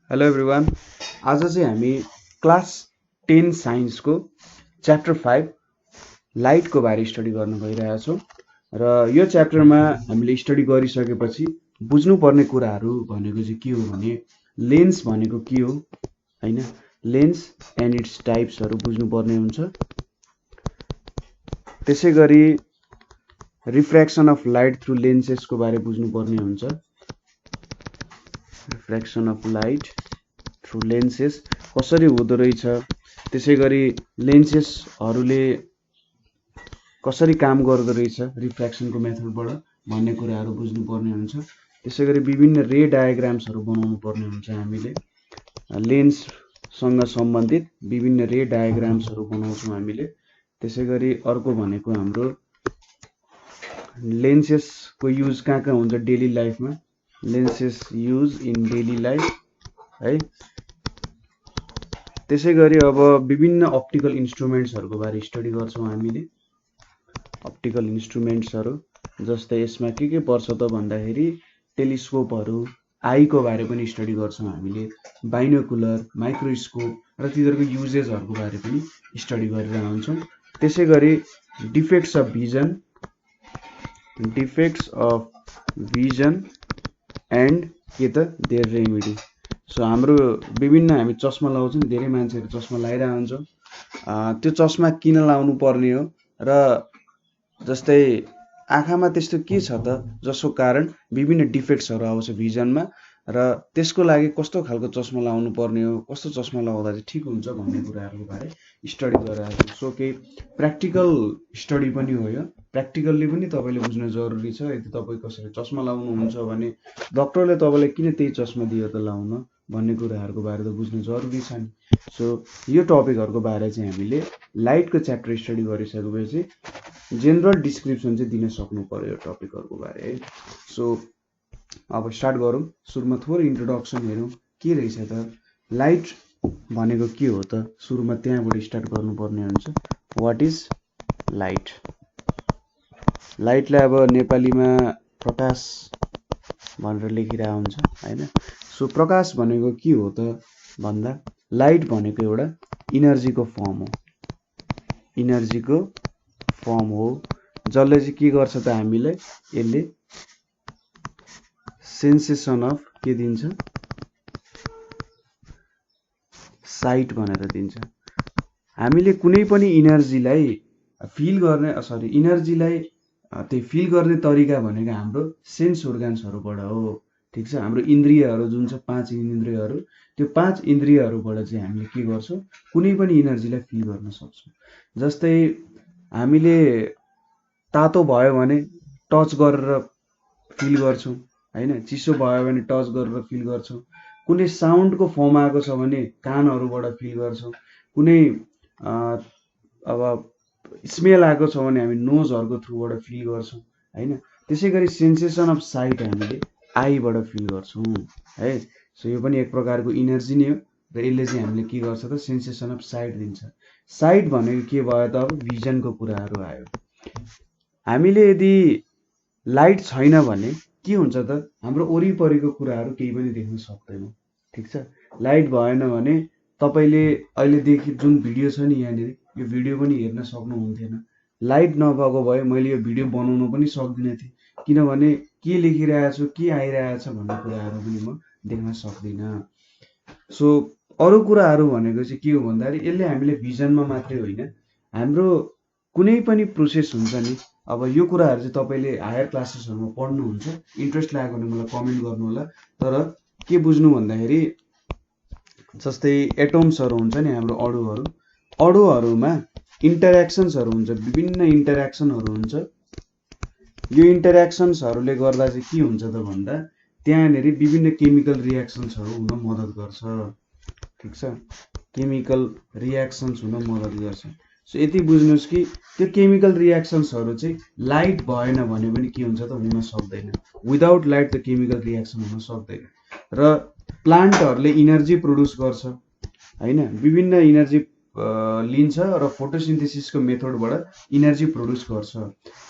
Hello everyone. आज चाहिँ हामी क्लास 10 साइन्सको च्याप्टर 5 लाइटको बारे स्टडी गर्न गइरहेका छौँ र यो च्याप्टरमा हामीले स्टडी गरिसकेपछि बुझ्नुपर्ने कुराहरू भनेको चाहिँ के हो भने लेन्स भनेको के हो हैन, लेन्स एन्ड इट्स टाइप्सहरू बुझ्नुपर्ने हुन्छ। त्यसै गरी रिफ्र्याक्सन अफ लाइट थ्रु लेन्सेसको बारे बुझ्नुपर्ने हुन्छ। Refraction of light through lenses कसरी हुँदो रहेछ, त्यसै गरी लेन्सेसहरूले कसरी काम गर्दो रहेछ रिफ्र्याक्सनको मेथडबाट भन्ने कुराहरू बुझ्नुपर्ने हुन्छ। त्यसै गरी विभिन्न रे डायग्राम्सहरू बनाउनु पर्ने हुन्छ। हामीले लेन्ससँग सम्बन्धित विभिन्न रे डायग्राम्सहरू बनाउँछौँ हामीले। त्यसै गरी अर्को भनेको हाम्रो लेन्सेसको युज कहाँ कहाँ हुन्छ डेली लाइफमा, lenses use in daily life है। त्यसै गरी अब विभिन्न अप्टिकल इन्स्ट्रुमेन्ट्सहरूको बारे स्टडी गर्छौँ हामीले। अप्टिकल इन्स्ट्रुमेन्ट्सहरू जस्तै यसमा के पर्छ त भन्दाखेरि टेलिस्कोपहरू, आईको बारे पनि स्टडी गर्छौँ हामीले, बाइनोकुलर, माइक्रोस्कोप र तिनीहरूको युजेसहरूको बारे पनि स्टडी गरेर आउँछौँ। त्यसै गरी डिफेक्ट्स अफ भिजन एन्ड के त देयर रेमेडी। सो हाम्रो विभिन्न हामी चस्मा लगाउँछौँ, धेरै मान्छेहरू चस्मा लगाइरहेको हुन्छ। त्यो चस्मा किन लाउनु पर्ने हो र जस्तै आँखामा त्यस्तो के छ त जसको कारण विभिन्न डिफेक्ट्सहरू आउँछ भिजनमा र त्यसको लागि कस्तो खालको चस्मा लाउनु पर्ने हो, कस्तो चस्मा लगाउँदा चाहिँ ठिक हुन्छ भन्ने कुराहरूको बारे स्टडी गरिरहेको छु। सो केही प्र्याक्टिकल स्टडी पनि हो यो। प्र्याक्टिकल्ली पनि तपाईँले बुझ्न जरुरी छ। यदि तपाईँ कसैले चस्मा लाउनुहुन्छ भने डक्टरले तपाईँलाई किन त्यही चस्मा दियो त लाउन भन्ने कुराहरूको बारे त बुझ्न जरुरी छ नि। सो यो टपिकहरूको बारे चाहिँ हामीले लाइटको च्याप्टर स्टडी गरिसकेपछि जेनरल डिस्क्रिप्सन चाहिँ दिन सक्नु पर्यो यो टपिकहरूको बारे है। सो अब स्टार्ट गरौँ। सुरुमा थोरै इन्ट्रोडक्सन हेरौँ के रहेछ त लाइट भनेको के हो त। सुरुमा त्यहाँबाट स्टार्ट गर्नुपर्ने हुन्छ। What is light? लाइटलाई अब नेपालीमा प्रकाश भनेर लेखिरहेको हुन्छ हैन। सो प्रकाश भनेको के हो त भन्दा लाइट भनेको एउटा इनर्जीको फर्म हो। इनर्जीको फर्म हो जसले चाहिँ के गर्छ त हामीलाई, यसले सेन्सेसन अफ के दिन्छ, साइट भनेर दिन्छ। हामीले कुनै पनि इनर्जीलाई फिल गर्ने इनर्जीलाई त्यही फिल गर्ने तरिका भनेको हाम्रो सेन्स अर्गान्सहरूबाट हो। ठिक छ। हाम्रो इन्द्रियहरू जुन छ 5 इन्द्रियहरू, त्यो 5 इन्द्रियहरूबाट चाहिँ हामीले के गर्छौँ, कुनै पनि इनर्जीलाई फिल गर्न सक्छौँ। जस्तै हामीले तातो भयो भने टच गरेर फिल गर्छौँ हैन, चिसो भयो भने टच गरेर फिल गर्छौँ। कुनै साउन्डको फर्म आएको छ भने कानहरूबाट फिल गर्छौँ। कुनै अब स्मेल आएको छ भने हामी नोजहरूको थ्रुबाट फिल गर्छौँ हैन। त्यसै गरी सेन्सेसन अफ साइट हामीले आईबाट फिल गर्छौँ है। सो यो पनि एक प्रकारको इनर्जी नै हो र यसले चाहिँ हामीले के गर्छ त सेन्सेसन अफ साइट दिन्छ। साइट भनेको के भयो त अब भिजनको कुराहरू आयो। हामीले यदि लाइट छैन भने के हुन्छ त हाम्रो वरिपरिको कुराहरू केही पनि देख्न सक्दैनौँ। ठिक छ। लाइट भएन भने तपाईँले अहिलेदेखि जुन भिडियो छ नि यहाँनिर, यो भिडियो पनि हेर्न सक्नुहुन्थेन। लाइट नभएको भए मैले यो भिडियो बनाउनु पनि सक्दिनँ थिएँ, किनभने के लेखिरहेको छु, के आइरहेको छ भन्ने कुराहरू पनि म देख्न सक्दिनँ। सो अरू कुराहरू भनेको चाहिँ के हो भन्दाखेरि यसले हामीले भिजनमा मात्रै होइन, हाम्रो कुनै पनि प्रोसेस हुन्छ नि। अब यो कुराहरू चाहिँ तपाईँले हायर क्लासेसहरूमा पढ्नुहुन्छ, इन्ट्रेस्ट लागेको भने मलाई कमेन्ट गर्नु होला। तर के बुझ्नु भन्दाखेरि जस्तै एटम्सहरू हुन्छ नि हाम्रो अणुहरूमा इन्टरेक्सन्सहरू हुन्छ, विभिन्न इन्टरेक्सनहरू हुन्छ। यो इन्टरेक्सन्सहरूले गर्दा चाहिँ के हुन्छ त भन्दा त्यहाँनिर विभिन्न केमिकल रियाक्सन्सहरू हुन मद्दत गर्छ। ठिक छ। केमिकल रियाक्सन्स हुन मद्दत गर्छ। सो यति बुझ्नुहोस् कि त्यो केमिकल रियाक्सन्सहरू चाहिँ लाइट भएन भने पनि के हुन्छ त हुन सक्दैन। विदाउट लाइट त केमिकल रियाक्सन हुन सक्दैन। र प्लान्टहरूले इनर्जी प्रड्युस गर्छ हैन, विभिन्न इनर्जी लिन्छ र फोटोसिन्थेसिसको मेथडबाट इनर्जी प्रोड्युस गर्छ।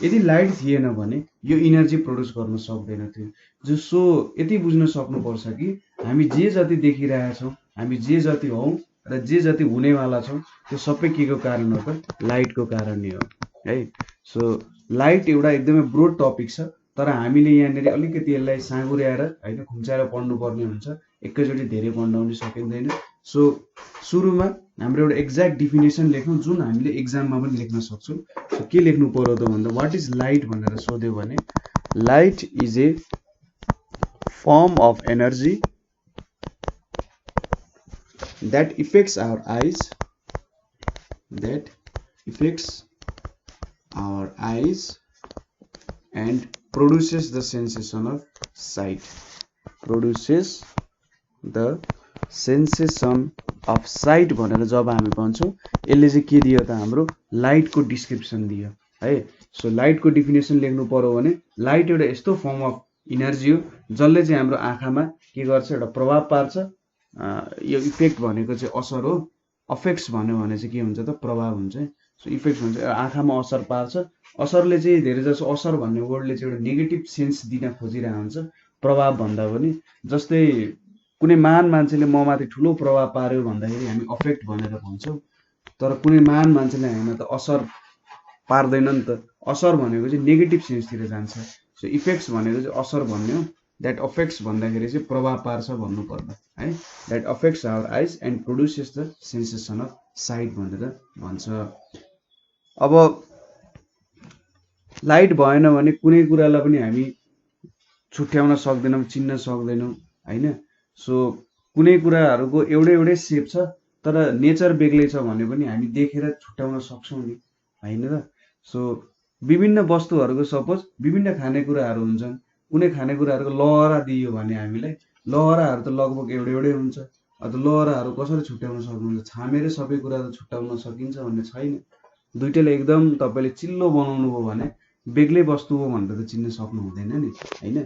यदि लाइट थिएन भने यो इनर्जी प्रोड्युस गर्न सक्दैन थियो। सो यति बुझ्न सक्नुपर्छ कि हामी जे जति देखिरहेछौँ, हामी जे जति हौँ र जे जति हुनेवाला छौँ त्यो सबै के को कारण हो त? लाइटको कारण नै हो है। सो लाइट एउटा एकदमै ब्रोड टपिक छ, तर हामीले यहाँनिर अलिकति यसलाई साँगुर्याएर होइन खुम्चाएर पढ्नुपर्ने हुन्छ, एकैचोटि धेरै पढ्न पनि सकिँदैन। सो सुरुमा हाम्रो एउटा एक्ज्याक्ट डिफिनेसन लेख्नु जुन हामीले एक्जाममा पनि लेख्न सक्छौँ। सो के लेख्नु पर्यो त भन्दा वाट इज लाइट भनेर सोध्यो भने light is a form of energy that affects our eyes and produces the sensation of sight. भनेर जब हामी भन्छौँ यसले चाहिँ के दियो त? हाम्रो लाइटको डिस्क्रिप्सन दियो है। सो लाइटको डिफिनेसन लेख्नु पर्यो भने लाइट एउटा यस्तो फर्म अफ इनर्जी हो जसले चाहिँ हाम्रो आँखामा के गर्छ? एउटा प्रभाव पार्छ। यो इफेक्ट भनेको चाहिँ असर हो, अफेक्ट्स भन्यो भने चाहिँ के हुन्छ त? प्रभाव हुन्छ। सो इफेक्ट भन्छ आँखामा असर पार्छ। असरले चाहिँ धेरै जसो असर भन्ने वर्डले चाहिँ एउटा नेगेटिभ सेन्स दिन खोजिरहेको हुन्छ प्रभाव भन्दा पनि। जस्तै कुनै महान मान्छेले म माथि ठुलो प्रभाव पार्यो भन्दाखेरि हामी अफेक्ट भनेर भन्छौँ, तर कुनै महान मान्छेले हामीमा त असर पार्दैन नि त। असर भनेको चाहिँ नेगेटिभ सेन्सतिर जान्छ। सो इफेक्ट्स भनेको चाहिँ असर भन्ने हो। द्याट अफेक्ट्स भन्दाखेरि चाहिँ प्रभाव पार्छ भन्नुपर्दा है। द्याट अफेक्ट्स आवर आइज and produces the sensation of site भनेर भन्छ। अब लाइट भएन भने कुनै कुरालाई पनि हामी छुट्याउन सक्दैनौँ, चिन्न सक्दैनौँ होइन। सो कुनै कुराहरूको एउटै सेप छ तर नेचर बेग्लै छ भने पनि हामी देखेर छुट्याउन सक्छौँ नि होइन त। सो विभिन्न वस्तुहरूको सपोज विभिन्न खानेकुराहरू हुन्छन्। कुनै खानेकुराहरूको लहरा दियो भने हामीलाई लहराहरू त लगभग एउटै हुन्छ। अब लहराहरू कसरी छुट्याउन सक्नुहुन्छ? छामेर सबै कुरा त छुट्याउन सकिन्छ भन्ने छैन। दुइटैले एकदम तपाईँले चिल्लो बनाउनु भयो भने बेग्लै वस्तु हो भनेर त चिन्न सक्नु हुँदैन नि होइन।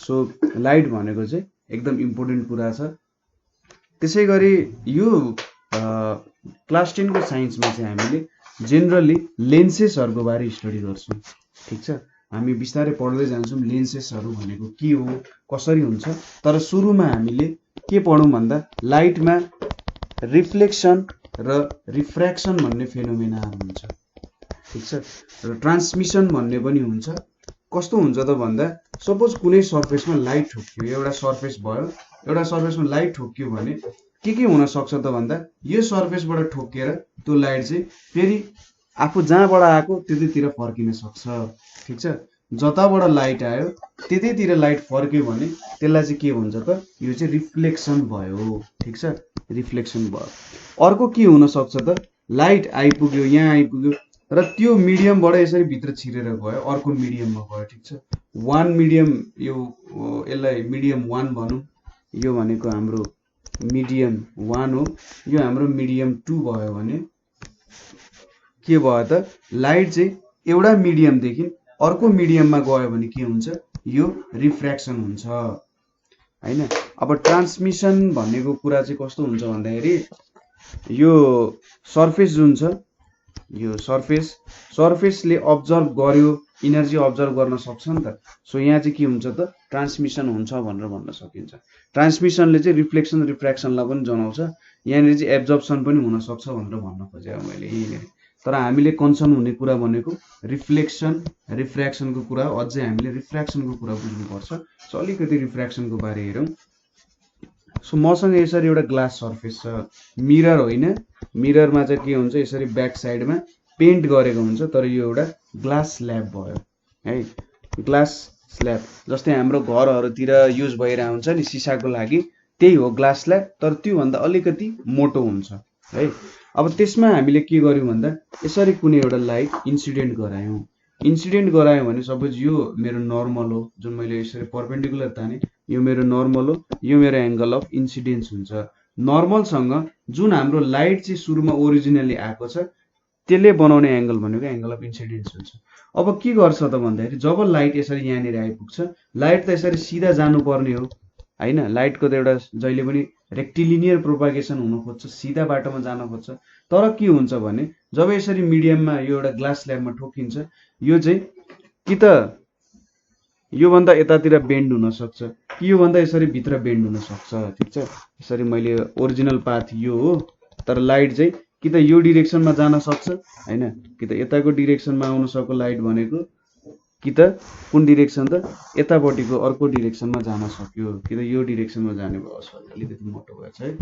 सो लाइट भनेको चाहिँ एकदम इम्पोर्टेन्ट कुरा छ। त्यसै गरी यो क्लास 10 को साइन्समा चाहिँ हामीले जेनरली लेन्सेसहरूको बारे स्टडी गर्छौँ। ठिक छ, हामी बिस्तारै पढ्दै जान्छौँ लेन्सेसहरू भनेको के हो, कसरी हुन्छ। तर सुरुमा हामीले के पढौँ भन्दा लाइटमा रिफ्लेक्सन र रिफ्र्याक्सन भन्ने फेनोमेनाहरू हुन्छ। ठिक छ, र ट्रान्समिसन भन्ने पनि हुन्छ। कस्तो हुन्छ त भन्दा सपोज कुनै सर्फेसमा लाइट ठोक्कियो, एउटा सर्फेस भयो, एउटा सर्फेसमा लाइट ठोक्कियो भने के हुन सक्छ त भन्दा यो सर्फेसबाट ठोक्किएर त्यो लाइट चाहिँ फेरि आफू जहाँबाट आएको त्यतैतिर फर्किन सक्छ। ठिक छ, जताबाट लाइट आयो त्यतैतिर लाइट फर्क्यो भने त्यसलाई चाहिँ के भन्छ त? यो चाहिँ रिफ्लेक्सन भयो। ठिक छ, रिफ्लेक्सन भयो। अर्को के हुन सक्छ त? लाइट आइपुग्यो, यहाँ आइपुग्यो र त्यो मिडियमबाट यसरी भित्र छिरेर गयो, अर्को मिडियममा गयो। ठिक छ, वान मिडियम, यो यसलाई मिडियम 1 भनौँ। यो भनेको हाम्रो मिडियम 1 हो, यो हाम्रो मिडियम 2 भयो भने के भयो त? लाइट चाहिँ एउटा मिडियमदेखि अर्को मिडियममा गयो भने के हुन्छ? यो रिफ्र्याक्सन हुन्छ होइन। अब ट्रान्समिसन भनेको कुरा चाहिँ कस्तो हुन्छ भन्दाखेरि यो सर्फेस जुन छ, यो सर्फेसले अब्जर्भ गर्यो, इनर्जी अब्जर्भ गर्न सक्छ नि त। सो यहाँ चाहिँ के हुन्छ त? ट्रान्समिसन हुन्छ भनेर भन्न सकिन्छ। ट्रान्समिसनले चाहिँ रिफ्लेक्सन रिफ्र्याक्सनलाई पनि जनाउँछ। यहाँनिर चाहिँ एब्जर्प्सन पनि हुनसक्छ भनेर भन्न खोजेँ मैले यहीँनिर। तर हामीले कन्सर्न हुने कुरा भनेको रिफ्लेक्सन रिफ्र्याक्सनको कुरा हो। अझै हामीले रिफ्र्याक्सनको कुरा बुझ्नुपर्छ। सो अलिकति रिफ्र्याक्सनको बारे हेरौँ। सो मसँग यसरी एउटा ग्लास सर्फेस छ, मिरर होइन। मिररमा चाहिँ के हुन्छ? यसरी ब्याक साइडमा पेन्ट गरेको हुन्छ, तर यो एउटा ग्लास स्ल्याब भयो है। ग्लास स्ल्याब जस्तै हाम्रो घरहरूतिर युज भइरहेको हुन्छ नि सिसाको लागि, त्यही हो ग्लास स्ल्याब, तर त्योभन्दा अलिकति मोटो हुन्छ है। अब त्यसमा हामीले के गर्यौँ भन्दा यसरी कुनै एउटा लाइट इन्सिडेन्ट गरायौँ। इन्सिडेन्ट गरायो भने सपोज यो मेरो नर्मल हो, जुन मैले यसरी पर्पेन्डिकुलर ताने, यो मेरो नर्मल हो, यो मेरो एङ्गल अफ इन्सिडेन्स हुन्छ। नर्मलसँग जुन हाम्रो लाइट चाहिँ सुरुमा ओरिजिनली आएको छ त्यसले बनाउने एङ्गल भनेको एङ्गल अफ इन्सिडेन्स हुन्छ। अब के गर्छ त भन्दाखेरि जब लाइट यसरी यहाँनिर आइपुग्छ, लाइट त यसरी सिधा जानुपर्ने हो होइन। लाइटको त एउटा जहिले पनि रेक्टिलिनियर प्रोपागेसन हुन खोज्छ, सिधा बाटोमा जान खोज्छ। तर के हुन्छ भने जब यसरी मिडियममा यो एउटा ग्लास स्ल्याबमा ठोकिन्छ, यो चाहिँ कि त योभन्दा यतातिर बेन्ड हुन सक्छ कि योभन्दा यसरी भित्र बेन्ड हुन सक्छ। ठिक छ, यसरी मैले ओरिजिनल पाथ यो हो, तर लाइट चाहिँ कि त यो डिरेक्सनमा जान सक्छ हैन, कि त यताको डिरेक्सनमा आउन सक्छ लाइट भनेको, कि त कुन डिरेक्सन त यतापट्टिको अर्को डिरेक्सनमा जान सक्यो, कि त यो डिरेक्सनमा जाने भयो। सरी अलिकति मोटो भएछ है,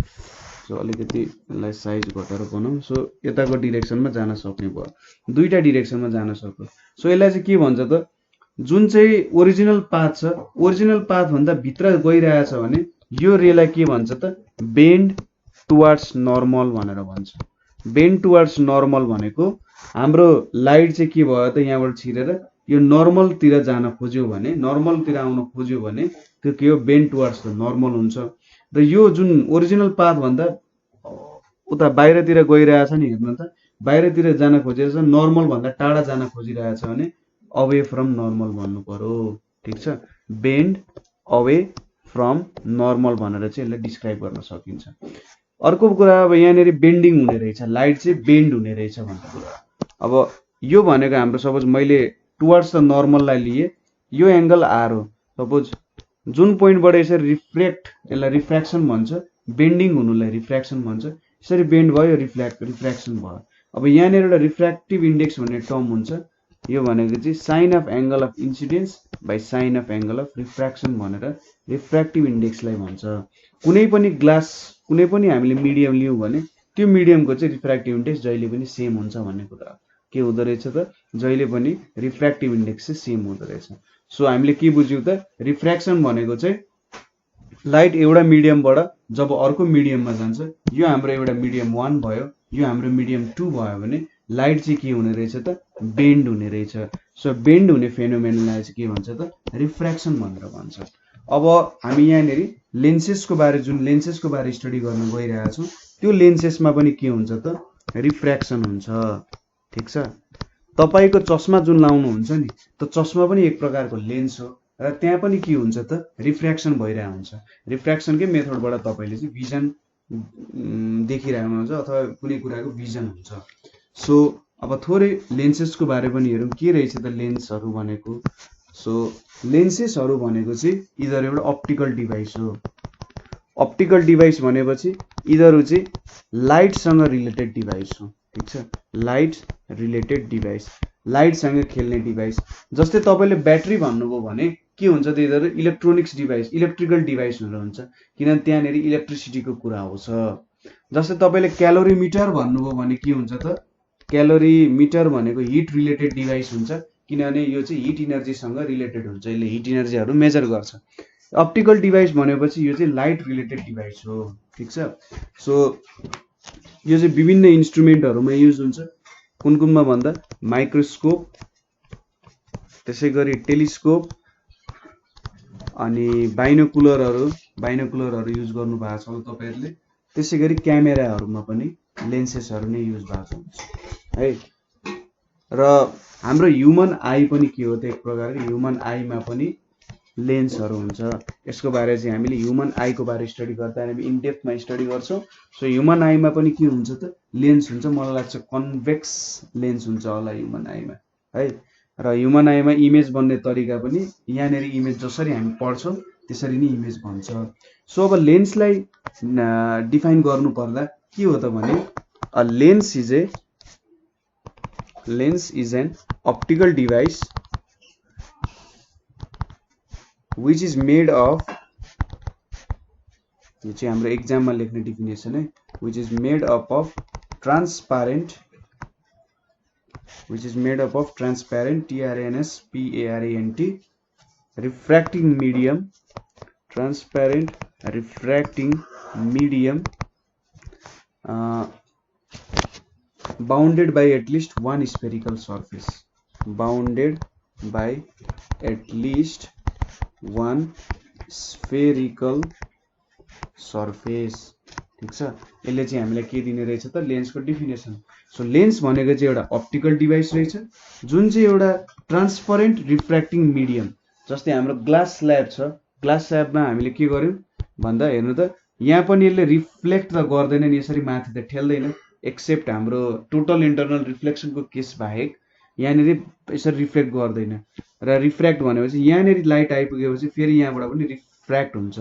सो अलिकति यसलाई साइज घटाएर बनाऊ। सो यताको डिरेक्सनमा जान सक्ने भयो, दुईटा डिरेक्सनमा जान सक्यो। सो यसलाई चाहिँ के भन्छ त, जुन चाहिँ ओरिजिनल पाथ छ, ओरिजिनल पाथ भन्दा भित्र गइरहेछ भने यो रेलाई के भन्छ त, बेन्ड टुवार्ड्स नर्मल भनेर भन्छ। बेन्ड टुवार्ड्स नर्मल भनेको हाम्रो लाइट चाहिँ के भयो त, यहाँबाट छिरेर यो नर्मलतिर जान खोज्यो भने, नर्मलतिर आउन खोज्यो भने त्यो के हो, बेन्ड टुवार्ड्स द नर्मल हुन्छ। र यो जुन ओरिजिनल पाथ भन्दा उता बाहिरतिर गइरहेछ नि, हेर्नु त बाहिरतिर जान खोजिरहेछ, नर्मल भन्दा टाढा जान खोजिरहेछ भने अवे फ्रम नर्मल भन्नु पर्यो। ठिक छ, बेन्ड अवे फ्रम नर्मल भनेर चाहिँ यसलाई डिस्क्राइब गर्न सकिन्छ। अर्को कुरा, अब यहाँनिर बेन्डिङ हुने रहेछ, लाइट चाहिँ बेन्ड हुने रहेछ भन्ने कुरा। अब यो भनेको हाम्रो सपोज मैले टुवार्ड्स द नर्मललाई लिए, यो एङ्गल आर हो, सपोज जुन पोइन्टबाट यसरी रिफ्लेक्ट, यसलाई रिफ्र्याक्सन भन्छ, बेन्डिङ हुनुलाई रिफ्र्याक्सन भन्छ, यसरी बेन्ड भयो रिफ्र्याक्सन भयो। अब यहाँनिर एउटा रिफ्र्याक्टिभ इन्डेक्स भन्ने टर्म हुन्छ, यो भनेको चाहिँ sine of angle of incidence by sine of angle of refraction भनेर रिफ्र्याक्टिभ इन्डेक्सलाई भन्छ। कुनै पनि ग्लास, कुनै पनि हामीले मिडियम लियौँ भने त्यो मिडियमको चाहिँ रिफ्र्याक्टिभ इन्डेक्स जहिले पनि सेम हुन्छ भन्ने कुरा के हुँदो रहेछ त, जहिले पनि रिफ्र्याक्टिभ इन्डेक्स चाहिँ सेम हुँदो रहेछ। सो हामीले के बुझ्यौँ त, रिफ्र्याक्सन भनेको चाहिँ लाइट एउटा मिडियमबाट जब अर्को मिडियममा जान्छ, यो हाम्रो एउटा मिडियम 1 भयो, यो हाम्रो मिडियम 2 भयो भने लाइट चाहिँ के हुने रहेछ त, बेन्ड हुने रहेछ। सो बेन्ड हुने फेनोमेनलाई चाहिँ के भन्छ त, रिफ्र्याक्सन भनेर भन्छ। अब हामी यहाँनिर लेन्सेसको बारे, जुन लेन्सेसको बारे स्टडी गर्न गइरहेका छौँ, त्यो लेन्सेसमा पनि के हुन्छ त, रिफ्र्याक्सन हुन्छ। ठिक छ, तपाईँको चस्मा जुन लाउनुहुन्छ नि, त चस्मा पनि एक प्रकारको लेन्स हो, र त्यहाँ पनि के हुन्छ त, रिफ्र्याक्सन भइरहेको हुन्छ। रिफ्र्याक्सनकै मेथडबाट तपाईँले चाहिँ भिजन देखिरहेको हुन्छ अथवा कुनै कुराको भिजन हुन्छ। सो अब थोरै लेन्सेसको बारे पनि हेरौँ, के रहेछ त लेन्सहरू भनेको। सो लेन्सेसहरू भनेको चाहिँ इदर एउटा अप्टिकल डिभाइस हो। अप्टिकल डिभाइस भनेपछि इदर चाहिँ लाइटसँग रिलेटेड डिभाइस हो। ठिक छ, लाइट रिलेटेड डिभाइस, लाइटसँग खेल्ने डिभाइस। जस्तै तपाईँले ब्याट्री भन्नुभयो भने के हुन्छ त, इदर इलेक्ट्रोनिक्स डिभाइस, इलेक्ट्रिकल डिभाइसहरू हुन्छ, किनभने त्यहाँनिर इलेक्ट्रिसिटीको कुरा आउँछ। जस्तै तपाईँले क्यालोरी मिटर भन्नुभयो भने के हुन्छ त, क्यालोरी मिटर भनेको हिट रिलेटेड डिभाइस हुन्छ, किनभने यो चाहिँ हिट इनर्जीसँग रिलेटेड हुन्छ, यसले हिट इनर्जीहरू मेजर गर्छ। अप्टिकल डिभाइस भनेपछि यो चाहिँ लाइट रिलेटेड डिभाइस हो। ठिक छ, सो यो चाहिँ विभिन्न इन्स्ट्रुमेन्टहरूमा युज हुन्छ। कुन कुनमा भन्दा माइक्रोस्कोप, त्यसै गरी टेलिस्कोप, अनि बाइनोकुलरहरू युज गर्नु भएको छ तपाईँहरूले। त्यसै गरी क्यामेराहरूमा पनि लेन्सेसहरू नै युज भएको हुन्छ है। र हाम्रो ह्युमन आई पनि के हो त, एक प्रकारको ह्युमन आईमा पनि लेन्सहरू हुन्छ। यसको बारे चाहिँ हामीले ह्युमन आईको बारे स्टडी गर्दा हामी इनडेप्थमा स्टडी गर्छौँ। सो ह्युमन आईमा पनि के हुन्छ त, लेन्स हुन्छ। मलाई लाग्छ कन्भेक्स लेन्स हुन्छ होला ह्युमन आईमा है। र ह्युमन आईमा इमेज बन्ने तरिका पनि यहाँनिर इमेज जसरी हामी पढ्छौँ त्यसरी नै इमेज बन्छ। सो अब लेन्सलाई डिफाइन गर्नु पर्दा के हो त भने, a lens is an optical device which is made of, यो चाहिँ हाम्रो एक्जाममा लेख्ने डेफिनेसन है, which is made up of transparent transparent refracting medium, transparent refracting medium bounded by at least one spherical surface, bounded by at least one spherical surface। ठीक छ, यसले चाहिँ हामीलाई के दिने रहेछ त, लेन्सको डेफिनेसन। सो लेन्स भनेको चाहिँ एउटा अप्टिकल डिभाइस रहेछ जुन चाहिँ एउटा ट्रान्सपरेन्ट रिफ्र्याक्टिङ मिडियम, जस्तै हाम्रो ग्लास स्ल्याब छ, ग्लास स्ल्याबमा हामीले के गर्यौँ भन्दा हेर्नु त, यहाँ पनि यसले रिफ्लेक्ट त गर्दैन नि, यसरी माथि त ठेल्दैन, एक्सेप्ट हाम्रो टोटल इन्टरनल रिफ्लेक्सनको केस बाहेक यहाँनिर यसरी रिफ्लेक्ट गर्दैन। र रिफ्र्याक्ट भनेपछि यहाँनिर लाइट आइपुगेपछि फेरि यहाँबाट पनि रिफ्र्याक्ट हुन्छ,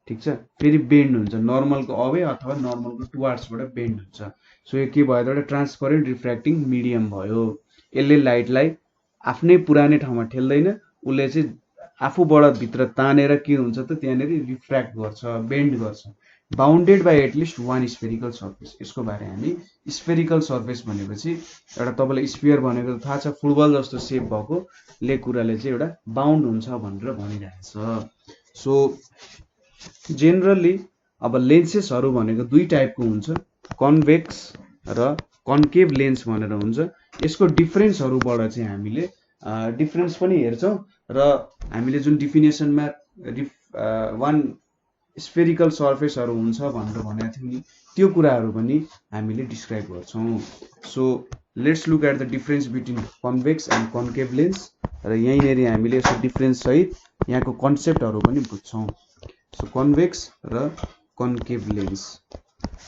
ठिक छ, फेरि बेन्ड हुन्छ, नर्मलको अवे अथवा नर्मलको टुवार्ड्सबाट बेन्ड हुन्छ। सो यो के भयो त एउटा ट्रान्सपरेन्ट रिफ्र्याक्टिङ मिडियम भयो। यसले लाइटलाई आफ्नै पुरानै ठाउँमा ठेल्दैन, उसले चाहिँ आफूबाट भित्र तानेर के हुन्छ त त्यहाँनिर रिफ्र्याक्ट गर्छ, बेन्ड गर्छ। Bounded by at least one spherical surface, यसको बारे हामी स्फेरिकल सर्फेस भनेपछि एउटा तपाईँलाई स्फियर भनेको त थाहा छ, फुटबल जस्तो सेप भएको ले कुराले चाहिँ एउटा बााउन्ड हुन्छ भनेर भनिरहेछ। सो जेनरली अब लेन्सेसहरू भनेको दुई टाइपको हुन्छ, कन्भेक्स र कन्केभ लेन्स भनेर हुन्छ। यसको डिफरेन्सहरूबाट चाहिँ हामीले डिफरेन्स पनि हेर्छौँ र हामीले जुन डिफिनेसनमा वान स्फेरिकल सर्फेसहरू हुन्छ भनेर भनेको थियौँ नि, त्यो कुराहरू पनि हामीले डिस्क्राइब गर्छौँ। So let's look at the difference between convex and concave lens, र यहीँनिर हामीले यसो डिफरेन्स सहित यहाँको कन्सेप्टहरू पनि बुझ्छौँ। सो कन्भेक्स र कन्केभ लेन्स।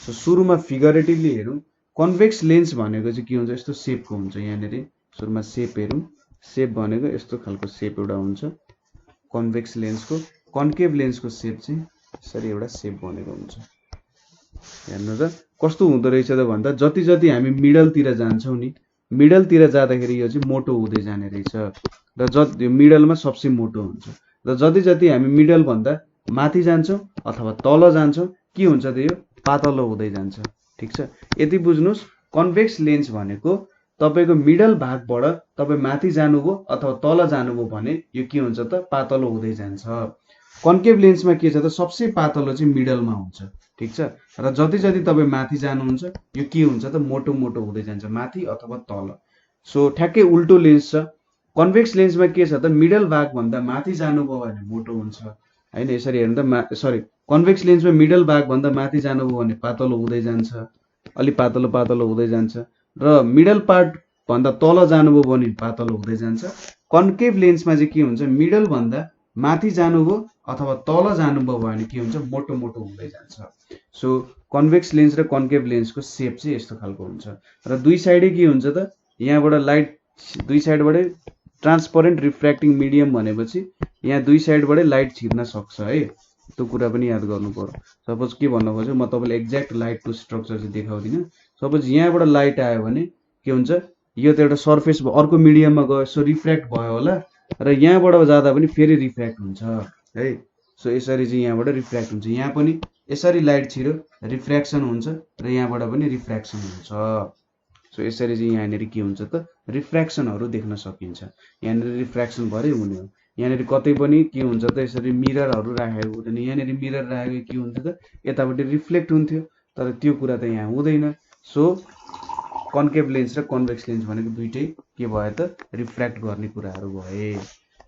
सो सुरुमा फिगरेटिभली हेरौँ, कन्भेक्स लेन्स भनेको चाहिँ के हुन्छ, यस्तो सेपको हुन्छ। यहाँनिर सुरुमा सेप हेरौँ, सेप भनेको यस्तो खालको सेप एउटा हुन्छ कन्भेक्स लेन्सको। कन्केभ लेन्सको सेप चाहिँ यसरी एउटा सेप बनेको हुन्छ। हेर्नु त कस्तो हुँदो रहेछ त भन्दा, जति जति हामी मिडलतिर जान्छौँ नि, मिडलतिर जाँदाखेरि यो चाहिँ मोटो हुँदै जाने रहेछ, र जति मिडलमा सबसे मोटो हुन्छ, र जति जति हामी मिडलभन्दा माथि जान्छौँ अथवा तल जान्छौँ के हुन्छ त यो पातलो हुँदै जान्छ, ठिक छ। यति बुझ्नुहोस्, कन्भेक्स लेन्स भनेको तपाईँको मिडल भागबाट तपाईँ माथि जानुभयो अथवा तल जानुभयो भने यो के हुन्छ त पातलो हुँदै जान्छ। कन्केभ लेन्समा के छ त सबसे पातलो चाहिँ मिडलमा हुन्छ, ठिक छ, र जति जति तपाईँ माथि जानुहुन्छ यो के हुन्छ त मोटो मोटो हुँदै जान्छ माथि अथवा तल। सो ठ्याक्कै उल्टो लेन्स छ। कन्भेक्स लेन्समा के छ त मिडल भागभन्दा माथि जानुभयो भने मोटो हुन्छ होइन, यसरी हेर्नु त सरी, कन्भेक्स लेन्समा मिडल भागभन्दा माथि जानुभयो भने पातलो हुँदै जान्छ, अलिक पातलो पातलो हुँदै जान्छ, र मिडल पार्ट भन्दा तल जानुभयो भने पातलो हुँदै जान्छ। कन्केभ लेन्समा चाहिँ के हुन्छ, मिडल भन्दा माथि जानुभयो अथवा तल जानुभयो भने के हुन्छ मोटो मोटो हुँदै जान्छ। सो कन्भेक्स लेन्स र कन्केभ लेन्सको सेप चाहिँ यस्तो खालको हुन्छ, र दुई साइडै के हुन्छ त यहाँबाट लाइट दुई साइडबाटै ट्रान्सपरेन्ट रिफ्र्याक्टिङ मिडियम भनेपछि यहाँ दुई साइडबाटै लाइट छिर्न सक्छ है, त्यो कुरा पनि याद गर्नु पर्यो। सपोज के भन्नु खोज्छु म तपाईँलाई एक्ज्याक्ट लाइट टु स्ट्रक्चर चाहिँ देखाउँदिनँ। सपोज यहाँबाट लाइट आयो भने के हुन्छ, यो त एउटा सर्फेस अर्को मिडियममा गयो, सो रिफ्र्याक्ट भयो होला, र यहाँबाट जाँदा पनि फेरि रिफ्र्याक्ट हुन्छ है। सो यसरी चाहिँ यहाँबाट रिफ्र्याक्ट हुन्छ, यहाँ पनि यसरी लाइट छिर्यो रिफ्र्याक्सन हुन्छ, र यहाँबाट पनि रिफ्र्याक्सन हुन्छ। सो यसरी चाहिँ यहाँनिर के हुन्छ त रिफ्र्याक्सनहरू देख्न सकिन्छ। यहाँनिर रिफ्र्याक्सन भरै हुने हो, यहाँनिर कतै पनि के हुन्छ त यसरी मिररहरू राखेको हुँदैन, यहाँनिर मिरर राखेको के हुन्थ्यो त यतापट्टि रिफ्लेक्ट हुन्थ्यो, तर त्यो कुरा त यहाँ हुँदैन। सो कन्केभ लेन्स र कन्भेक्स लेन्स भनेको दुइटै के भयो त रिफ्र्याक्ट गर्ने कुराहरू भए।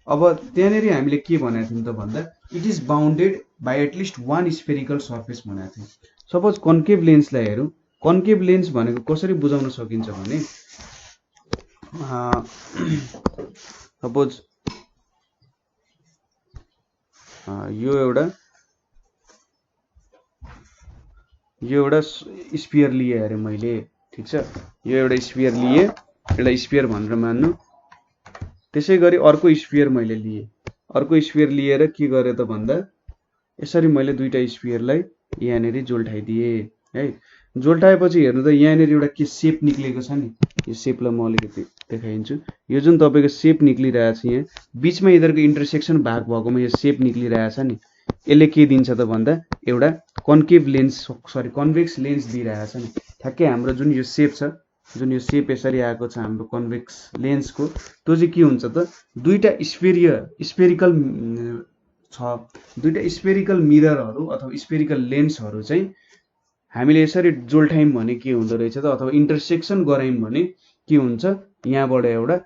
अब त्यहाँनिर हामीले के भनेको थियौँ त भन्दा, it is bounded by at least one spherical surface भनेको थियौँ। सपोज कन्केभ लेन्सलाई हेरौँ, कन्केभ लेन्स भनेको कसरी बुझाउन सकिन्छ भने, सपोज यो एउटा स्फियर लिए अरे मैले, ठिक छ, यो एउटा स्फियर लिए, एउटा स्फियर भनेर मान्नु। त्यसै गरी अर्को स्फियर मैले लिए, अर्को स्फियर लिएर के गरेँ त भन्दा यसरी मैले दुईटा स्फियरलाई यहाँनिर जोल्टाइदिएँ है। जोल्टाएपछि हेर्नु त यहाँनिर एउटा के सेप निक्लेको छ नि, यो सेपलाई म अलिकति देखाइदिन्छु। यो जुन तपाईँको सेप निक्लिरहेछ यहाँ बिचमा यिनीहरूको इन्टरसेक्सन भाग भएकोमा यो सेप निक्लिरहेछ नि, यसले के दिन्छ त भन्दा एउटा concave lens sorry convex lens दिइरहेछ नि। ठ्याक्कै हाम्रो जुन यो सेप छ, जुन यो सेप यसरी आएको छ हाम्रो कन्भेक्स लेन्सको, त्यो चाहिँ के हुन्छ त दुईटा स्फेरिकल छ, दुईटा स्फेरिकल मिररहरू अथवा स्फेरिकल लेन्सहरू चाहिँ हामीले यसरी जोल्टायौँ भने के हुँदो रहेछ त, अथवा इन्टरसेक्सन गरायौँ भने के हुन्छ, यहाँबाट एउटा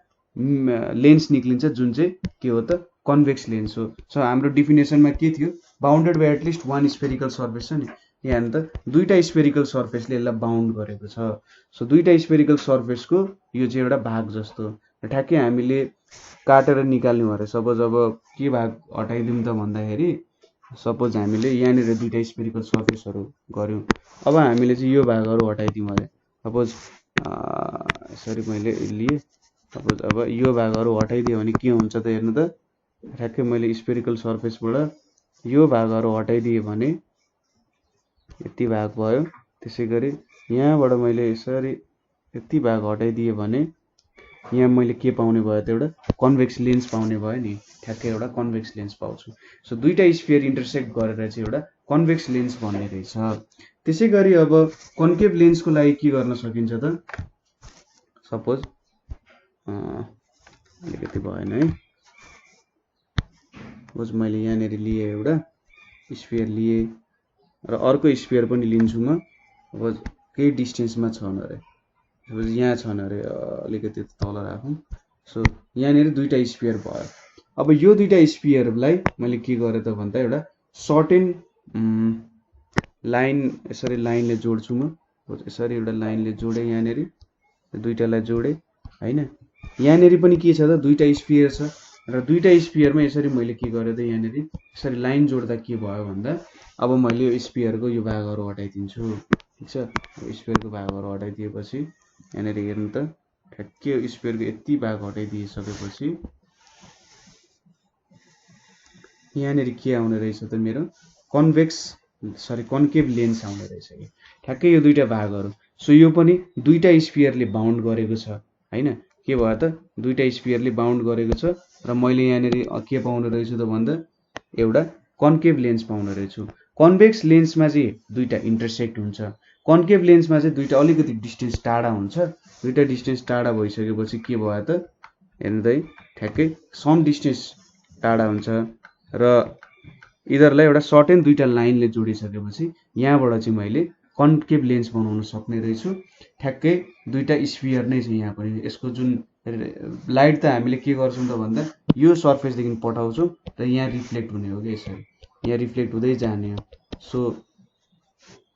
लेन्स निक्लिन्छ जुन चाहिँ के हो त कन्भेक्स लेन्स हो। सो हाम्रो डिफिनेसनमा के थियो, bounded by at least one spherical surface छ नि, यहाँ त दुईटा स्फेरिकल सर्फेसले यसलाई बााउन्ड गरेको छ। सो दुईटा स्फेरिकल सर्फेसको यो चाहिँ एउटा भाग जस्तो ठ्याक्कै हामीले काटेर निकाल्नु अरे। सपोज अब के भाग हटाइदिउँ त भन्दाखेरि सपोज हामीले यहाँनिर दुईटा स्फेरिकल सर्फेसहरू गऱ्यौँ। अब हामीले चाहिँ यो भागहरू हटाइदिउँ अरे। सपोज यसरी मैले लिए। सपोज अब यो भागहरू हटाइदियो भने के हुन्छ त हेर्नु त। ठ्याक्कै मैले स्फेरिकल सर्फेसबाट यो भागहरू हटाइदिएँ भने यति भाग भयो। त्यसै गरी यहाँबाट मैले यसरी यति भाग हटाइदिएँ भने यहाँ मैले के पाउने भयो त एउटा कन्भेक्स लेन्स पाउने भयो नि। ठ्याक्कै एउटा कन्भेक्स लेन्स पाउँछु। सो दुईटा स्फियर इन्टरसेक्ट गरेर चाहिँ एउटा कन्भेक्स लेन्स बन्ने रहेछ। त्यसै गरी अब कन्केभ लेन्सको लागि के गर्न सकिन्छ त। सपोज अलिकति भएन है। सपोज मैले यहाँनिर लिए एउटा स्फियर लिए र अर्को स्फियर पनि लिन्छु म। सपोज केही डिस्टेन्समा छन् अरे। सपोज यहाँ छन् अरे, अलिकति तल राखौँ। सो यहाँनिर दुईटा स्फियर भयो। अब यो दुईटा स्फियरलाई मैले के गरेँ त भन्दा एउटा सर्टेन लाइन यसरी लाइनले जोड्छु म। यसरी एउटा लाइनले जोडेँ, यहाँनिर दुईटालाई जोडेँ हैन। यहाँनिर पनि के छ त दुईटा स्फियर छ र दुईटा स्फियरमा यसरी मैले के गरेँ त यहाँनिर यसरी लाइन जोड्दा के भयो भन्दा अब मैले यो स्फियरको यो भागहरू हटाइदिन्छु। ठिक छ। स्फियरको भागहरू हटाइदिएपछि यहाँनिर हेर्नु त ठ्याक्कै स्फियरको यति भाग हटाइदिइसकेपछि यहाँनिर के आउने रहेछ त मेरो कन्केभ लेन्स आउने रहेछ कि ठ्याक्कै यो दुईटा भागहरू। सो यो पनि दुईटा स्फियरले बाउन्ड गरेको छ हैन। के भयो त दुईटा स्फियरले बाउन्ड गरेको छ र मैले यहाँनिर के पाउने रहेछु त भन्दा एउटा कन्केभ लेन्स पाउने रहेछु। कन्भेक्स लेन्समा चाहिँ दुईटा इन्टरसेक्ट हुन्छ। कन्केभ लेन्समा चाहिँ दुईटा अलिकति डिस्टेन्स टाढा हुन्छ। दुईटा डिस्टेन्स टाढा भइसकेपछि के भयो त हेर्नु त है ठ्याक्कै सम डिस्टेन्स टाढा हुन्छ र यिनीहरूलाई एउटा सर्टेन दुईटा लाइनले जोडिसकेपछि यहाँबाट चाहिँ मैले कन्केभ लेन्स बनाउन सक्ने रहेछु। ठ्याक्कै दुईटा स्फियर नै छ यहाँ पनि। यसको जुन लाइट त हामीले के गर्छौँ त भन्दा यो सर्फेसदेखि पठाउँछौँ र यहाँ रिफ्लेक्ट हुने हो कि यसरी यहाँ रिफ्लेक्ट हुँदै जाने हो। सो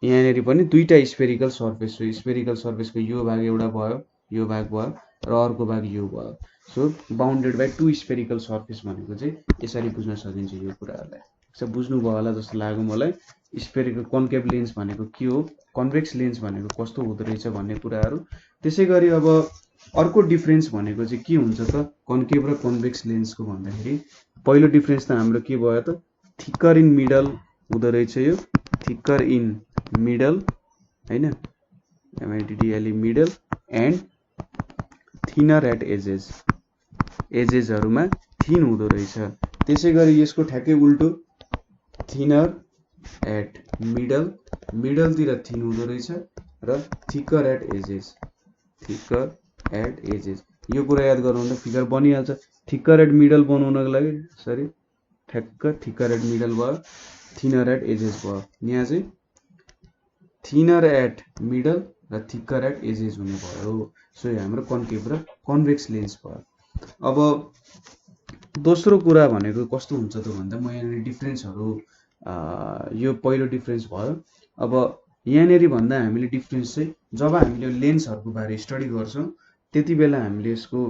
यहाँनिर पनि दुईटा स्फेरिकल सर्फेस हो। स्फेरिकल सर्फेसको यो भाग एउटा भयो, यो भाग भयो र अर्को भाग यो भयो। So bounded by two spherical surface भनेको चाहिँ यसरी बुझ्न सकिन्छ यो कुराहरूलाई। बुझ्नुभयो होला जस्तो लाग्यो मलाई। स्फेरिकल कन्केभ लेन्स भनेको के हो, कन्भेक्स लेन्स भनेको कस्तो हुँदो रहेछ भन्ने कुराहरू। त्यसै गरी अब अर्को डिफ्रेन्स भनेको चाहिँ के हुन्छ त कन्केभ र कन्भेक्स लेन्सको भन्दाखेरि पहिलो डिफ्रेन्स त हाम्रो के भयो त थिकर इन मिडल हुँदो रहेछ। यो थिकर इन मिडल हैन, M I D D L E middle and thinner at edges. एजेसहरूमा थिन हुँदो रहेछ। त्यसै गरी यसको ठ्याक्कै उल्टो थिनर एट मिडल, मिडलतिर थिन हुँदो रहेछ र thicker at edges, thicker at edges. यो कुरा याद गर्नु त फिगर बनिहाल्छ। थिकर एट मिडल बनाउनको लागि सरी ठ्याक्क थिकर एट मिडल भयो, थिनर एट एजेस भयो। यहाँ चाहिँ थिनर एट मिडल र थिकर एट एजेस हुने भयो। सो यो हाम्रो कन्केभ र कन्भेक्स लेन्स भयो। अब दोस्रो कुरा भनेको कस्तो हुन्छ त भन्दा म यहाँनिर डिफ्रेन्सहरू यो पहिलो डिफ्रेन्स भयो। अब यहाँनिर भन्दा हामीले डिफ्रेन्स चाहिँ जब हामीले लेन्सहरूको बारे स्टडी गर्छौँ त्यति बेला हामीले यसको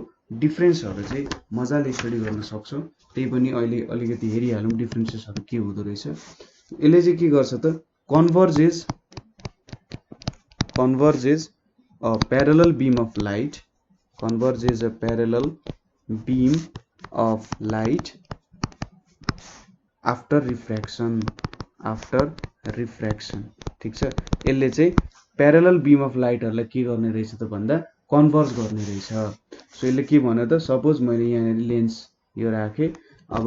डिफ्रेन्सहरू चाहिँ मजाले स्टडी गर्न सक्छौँ। त्यही पनि अहिले अलिकति हेरिहालौँ डिफ्रेन्सेसहरू के हुँदो रहेछ। यसले चाहिँ के गर्छ त converges a parallel beam of light, converges a parallel beam of light after refraction, ठीक छ। यसले चाहिँ प्यारलल बीम अफ लाइटहरूलाई के गर्ने रहेछ त भन्दा कन्भर्ज गर्ने रहेछ। सो यसले के भन्यो त सपोज मैले यहाँनिर लेन्स यो राखेँ। अब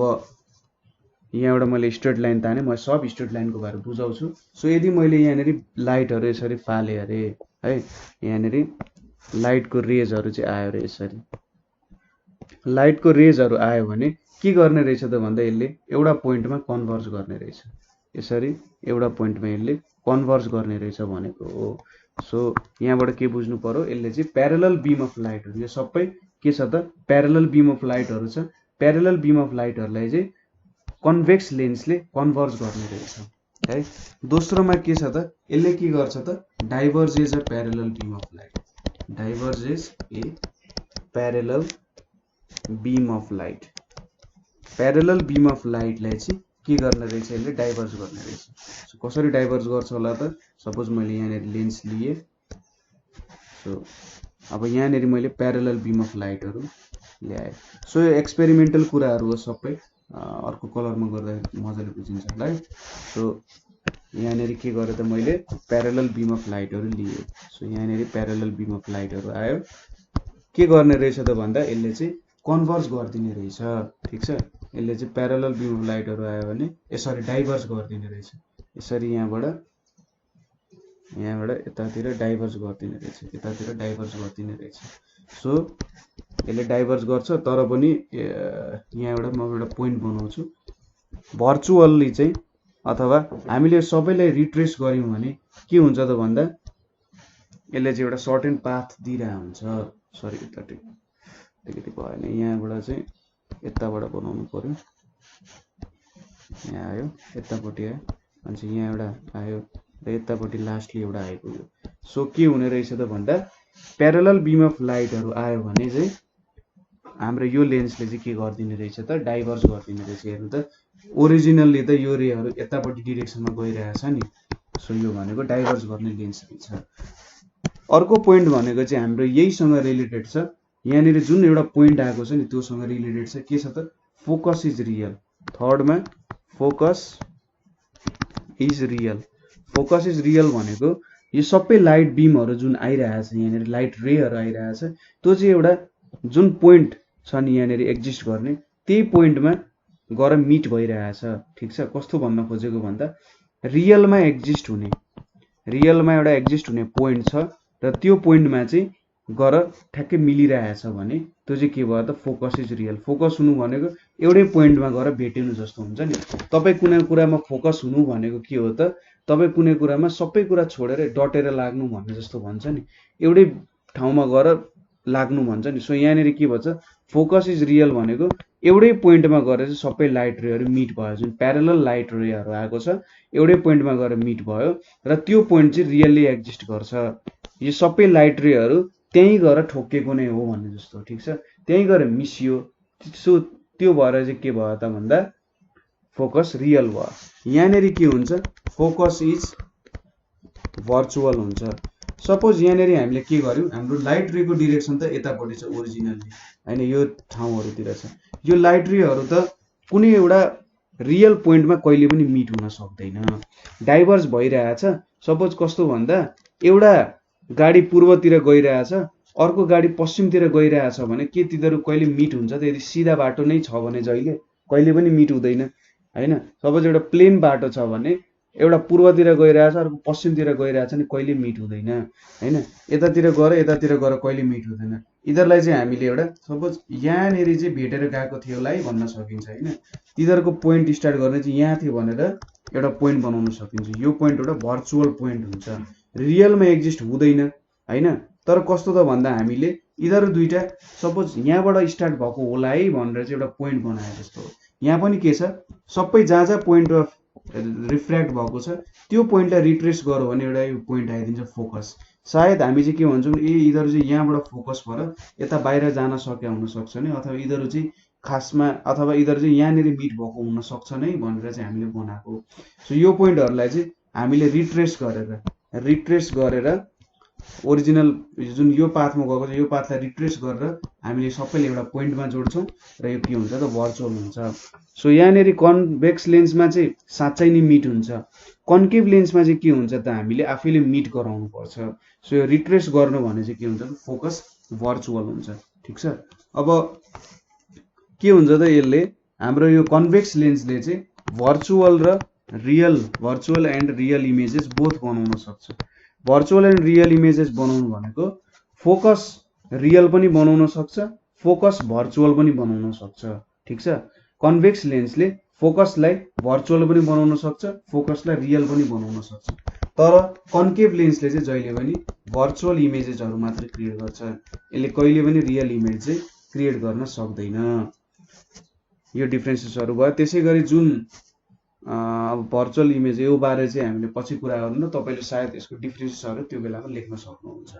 यहाँबाट मैले स्ट्रेट लाइन ताने, म सब स्ट्रेट लाइनको बारे बुझाउँछु। सो यदि मैले यहाँनिर लाइटहरू यसरी फाले अरे है, यहाँनिर लाइटको रेजहरू चाहिँ आयो अरे, यसरी लाइटको रेजहरू आयो भने के गर्ने रहेछ त भन्दा यसले एउटा पोइन्टमा कन्भर्ज गर्ने रहेछ। यसरी एउटा पोइन्टमा यसले कन्भर्ज गर्ने रहेछ भनेको हो। सो यहाँबाट के बुझ्नु पर्यो, यसले चाहिँ प्यारलल बीम अफ लाइटहरू, यो सबै के छ त प्यारलल बीम अफ लाइटहरू छ। प्यारलल बीम अफ लाइटहरूलाई चाहिँ कन्भेक्स लेन्सले कन्भर्ज गर्ने रहेछ है। दोस्रोमा के छ त यसले के गर्छ त diverges a parallel beam of light, diverges a parallel beam of light. Parallel beam of लाइटलाई चाहिँ के गर्ने रहेछ, यसले डाइभर्ज गर्ने रहेछ। सो कसरी डाइभर्ज गर्छ होला त, सपोज मैले यहाँनिर लेन्स लिए। सो अब यहाँनिर मैले प्यारलल बीम अफ लाइटहरू ल्याएँ। सो यो एक्सपेरिमेन्टल कुराहरू हो सबै, अर्को कलरमा गर्दा मजाले बुझिन्छ होला है। सो यहाँनिर के गरेँ त मैले प्यारलल बीम अफ लाइटहरू लिएँ। सो यहाँनिर प्यारलल बीम अफ लाइटहरू आयो। के गर्ने रहेछ त भन्दा यसले चाहिँ कन्भर्ज गरिदिने रहेछ, ठिक छ। यसले चाहिँ प्यारलल बीम अफ लाइटहरू आयो भने यसरी डाइभर्ज गरिदिने रहेछ। यसरी यहाँबाट यतातिर डाइभर्ज गरिदिने रहेछ, यतातिर डाइभर्ज गरिदिने रहेछ। सो यसले डाइभर्ज गर्छ, तर पनि यहाँबाट म एउटा पोइन्ट बनाउँछु। भर्चुअल्ली चाहिँ अथवा हामीले सबैलाई रिट्रेस गऱ्यौँ भने के हुन्छ त भन्दा यसले चाहिँ एउटा सर्टेन पाथ दिइरहेको हुन्छ। सरी अलिकति भएन, यहाँबाट चाहिँ यताबाट बनाउनु पर्यो। यहाँ आयो, यतापट्टि आयो, अनि चाहिँ यहाँ एउटा आयो र यतापट्टि लास्टली एउटा आइपुग्यो। सो के हुने रहेछ त भन्दा प्यारलल बीम अफ लाइटहरू आयो भने चाहिँ हाम्रो यो लेन्सले चाहिँ के गरिदिने रहेछ त डाइभर्ज गरिदिने रहेछ। हेर्नु त ओरिजिनल्ली त यो रेहरू यतापट्टि डिरेक्सनमा गइरहेछ नि। सो यो भनेको डाइभर्ज गर्ने लेन्स रहेछ। अर्को पोइन्ट भनेको चाहिँ हाम्रो यहीसँग रिलेटेड छ। यहाँनिर जुन एउटा पोइन्ट आएको छ नि त्योसँग रिलेटेड छ। के छ त फोकस इज रियल। थर्डमा focus is real. Focus is real भनेको यो सबै लाइट बिमहरू जुन आइरहेछ, यहाँनिर लाइट रेहरू आइरहेछ, त्यो चाहिँ एउटा जुन पोइन्ट छ नि यहाँनिर एक्जिस्ट गर्ने, त्यही पोइन्टमा गएर मिट भइरहेछ, ठिक छ। कस्तो भन्न खोजेको भन्दा रियलमा एक्जिस्ट हुने, रियलमा एउटा एक्जिस्ट हुने पोइन्ट छ र त्यो पोइन्टमा चाहिँ गएर ठ्याक्कै मिलिरहेछ भने त्यो चाहिँ के भयो त फोकस इज रियल। फोकस हुनु भनेको एउटै पोइन्टमा गएर भेटिनु जस्तो हुन्छ नि। तपाईँ कुनै कुरामा फोकस हुनु भनेको के हो त, तपाईँ कुनै कुरामा सबै कुरा छोडेर डटेर लाग्नु भन्ने जस्तो भन्छ नि, एउटै ठाउँमा गएर लाग्नु भन्छ नि। सो यहाँनिर के भन्छ फोकस इज रियल भनेको एउटै पोइन्टमा गएर चाहिँ सबै लाइट रेहरू मिट भयो। जुन प्यारलल लाइट रेहरू आएको छ एउटै पोइन्टमा गएर मिट भयो र त्यो पोइन्ट चाहिँ रियल्ली एक्जिस्ट गर्छ। यो सबै लाइट रेहरू त्यहीँ गएर ठोकेको नै हो भन्ने जस्तो, ठिक छ। त्यहीँ गएर मिसियो। सो त्यो भएर चाहिँ के भयो त भन्दा फोकस रियल भयो। यहाँनिर के हुन्छ फोकस इज भर्चुअल हुन्छ। सपोज यहाँनिर हामीले के गर्यौँ, हाम्रो लाइट रेको डिरेक्सन त यतापट्टि छ ओरिजिनल्ली होइन, यो ठाउँहरूतिर छ। यो लाइट रेहरू त कुनै एउटा रियल पोइन्टमा कहिले पनि मिट हुन सक्दैन, डाइभर्ज भइरहेछ। सपोज कस्तो भन्दा एउटा गाडी पूर्वतिर गइरहेछ, अर्को गाडी पश्चिमतिर गइरहेछ भने के तिनीहरू कहिले मिट हुन्छ त? यदि सिधा बाटो नै छ भने जहिले कहिले पनि मिट हुँदैन होइन। सपोज एउटा प्लेन बाटो छ भने एउटा पूर्वतिर गइरहेछ अर्को पश्चिमतिर गइरहेछ नि कहिले मिट हुँदैन होइन। यतातिर गएर कहिले मिट हुँदैन। यिनीहरूलाई चाहिँ हामीले एउटा सपोज यहाँनिर चाहिँ भेटेर गएको थियो होला है भन्न सकिन्छ होइन। तिनीहरूको पोइन्ट स्टार्ट गर्ने चाहिँ यहाँ थियो भनेर एउटा पोइन्ट बनाउन सकिन्छ। यो पोइन्ट एउटा भर्चुअल पोइन्ट हुन्छ, रियलमा एक्जिस्ट हुँदैन होइन। तर कस्तो त भन्दा हामीले यिनीहरू दुईटा सपोज यहाँबाट स्टार्ट भएको होला है भनेर चाहिँ एउटा पोइन्ट बनाए जस्तो हो। यहाँ पनि के छ, सबै जहाँ जहाँ पोइन्ट अफ रिफ्र्याक्ट भएको छ त्यो पोइन्टलाई रिट्रेस गऱ्यो भने एउटा यो पोइन्ट आइदिन्छ फोकस। सायद हामी चाहिँ के भन्छौँ यिनीहरू चाहिँ यहाँबाट फोकस भएर यता बाहिर जान सकेका हुनसक्छ नि, अथवा यिनीहरू चाहिँ खासमा अथवा यिनीहरू चाहिँ यहाँनिर मिट भएको हुनसक्छ नै भनेर चाहिँ हामीले बनाएको। सो यो पोइन्टहरूलाई चाहिँ हामीले रिट्रेस गरेर ओरिजिनल जुन यो पाथमा गएको छ यो पाथलाई रिट्रेस गरेर हामीले सबैले एउटा पोइन्टमा जोड्छौँ र यो के हुन्छ त भर्चुअल हुन्छ। सो यहाँनिर कन्भेक्स लेन्समा चाहिँ साँच्चै नै मिट हुन्छ, कन्केभ लेन्समा चाहिँ के हुन्छ त हामीले आफैले मिट गराउनु पर्छ। सो यो रिट्रेस गर्नु भने चाहिँ के हुन्छ त फोकस भर्चुअल हुन्छ, ठिक छ। अब के हुन्छ त यसले हाम्रो यो कन्भेक्स लेन्सले चाहिँ virtual and real images both बनाउन सक्छ। भर्चुअल एन्ड रियल इमेजेस बनाउनु भनेको फोकस रियल पनि बनाउन सक्छ, फोकस भर्चुअल पनि बनाउन सक्छ, ठिक छ। कन्भेक्स लेन्सले फोकसलाई भर्चुअल पनि बनाउन सक्छ, फोकसलाई रियल पनि बनाउन सक्छ। तर कन्केभ लेन्सले चाहिँ जहिले पनि भर्चुअल इमेजेसहरू मात्र क्रिएट गर्छ, यसले कहिले पनि रियल इमेज चाहिँ क्रिएट गर्न सक्दैन। यो डिफ्रेन्सेसहरू भयो। त्यसै गरी जुन अब भर्चुअल इमेज यो बारे चाहिँ हामीले पछि कुरा गर्नु, तपाईँले सायद यसको डिफ्रेन्सेसहरू त्यो बेलामा लेख्न सक्नुहुन्छ,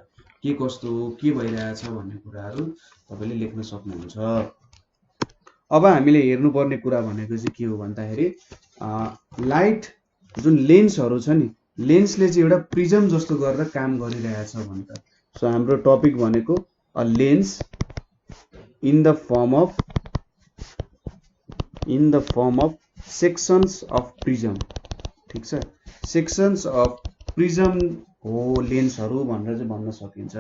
के कस्तो के भइरहेछ भन्ने कुराहरू तपाईँले लेख्न सक्नुहुन्छ। अब हामीले हेर्नुपर्ने कुरा भनेको चाहिँ के हो भन्दाखेरि लाइट जुन लेन्सहरू छ नि, लेन्सले चाहिँ एउटा प्रिजम जस्तो गरेर काम गरिरहेछ भनेर। सो हाम्रो टपिक भनेको a lens in the form of sections of prism. ठिक छ, सेक्सन्स अफ प्रिजम हो लेन्सहरू भनेर चाहिँ भन्न सकिन्छ।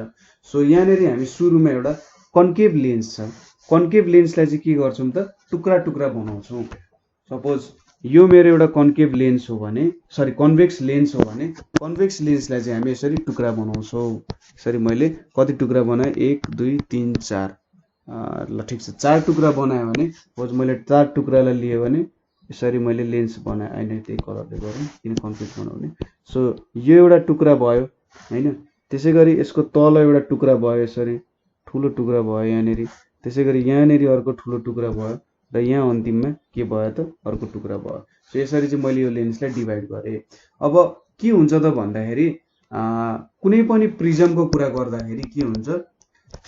सो यहाँनिर हामी सुरुमा एउटा कन्केभ लेन्स छ, कन्केभ लेन्सलाई चाहिँ के गर्छौँ त, टुक्रा टुक्रा बनाउँछौँ। सपोज यो मेरो एउटा कन्केभ लेन्स हो भने, सरी कन्भेक्स लेन्स हो भने, कन्भेक्स लेन्सलाई चाहिँ हामी यसरी टुक्रा बनाउँछौँ। यसरी मैले कति टुक्रा बनाएँ, 1 2 3 4, ल ठिक छ, 4 टुक्रा बनाएँ भने, सपोज मैले 4 टुक्रालाई लिएँ भने यसरी मैले लेन्स बनाएँ। होइन त्यही कलरले गरौँ किन कन्फ्युज बनाउने। सो यो एउटा टुक्रा भयो होइन, त्यसै गरी यसको तल एउटा टुक्रा भयो, यसरी ठुलो टुक्रा भयो यहाँनिर, त्यसै गरी यहाँनिर अर्को ठुलो टुक्रा भयो र यहाँ अन्तिममा के भयो त, अर्को टुक्रा भयो। सो यसरी चाहिँ मैले यो लेन्सलाई डिभाइड गरेँ। अब के हुन्छ त भन्दाखेरि कुनै पनि प्रिजमको कुरा गर्दाखेरि के हुन्छ,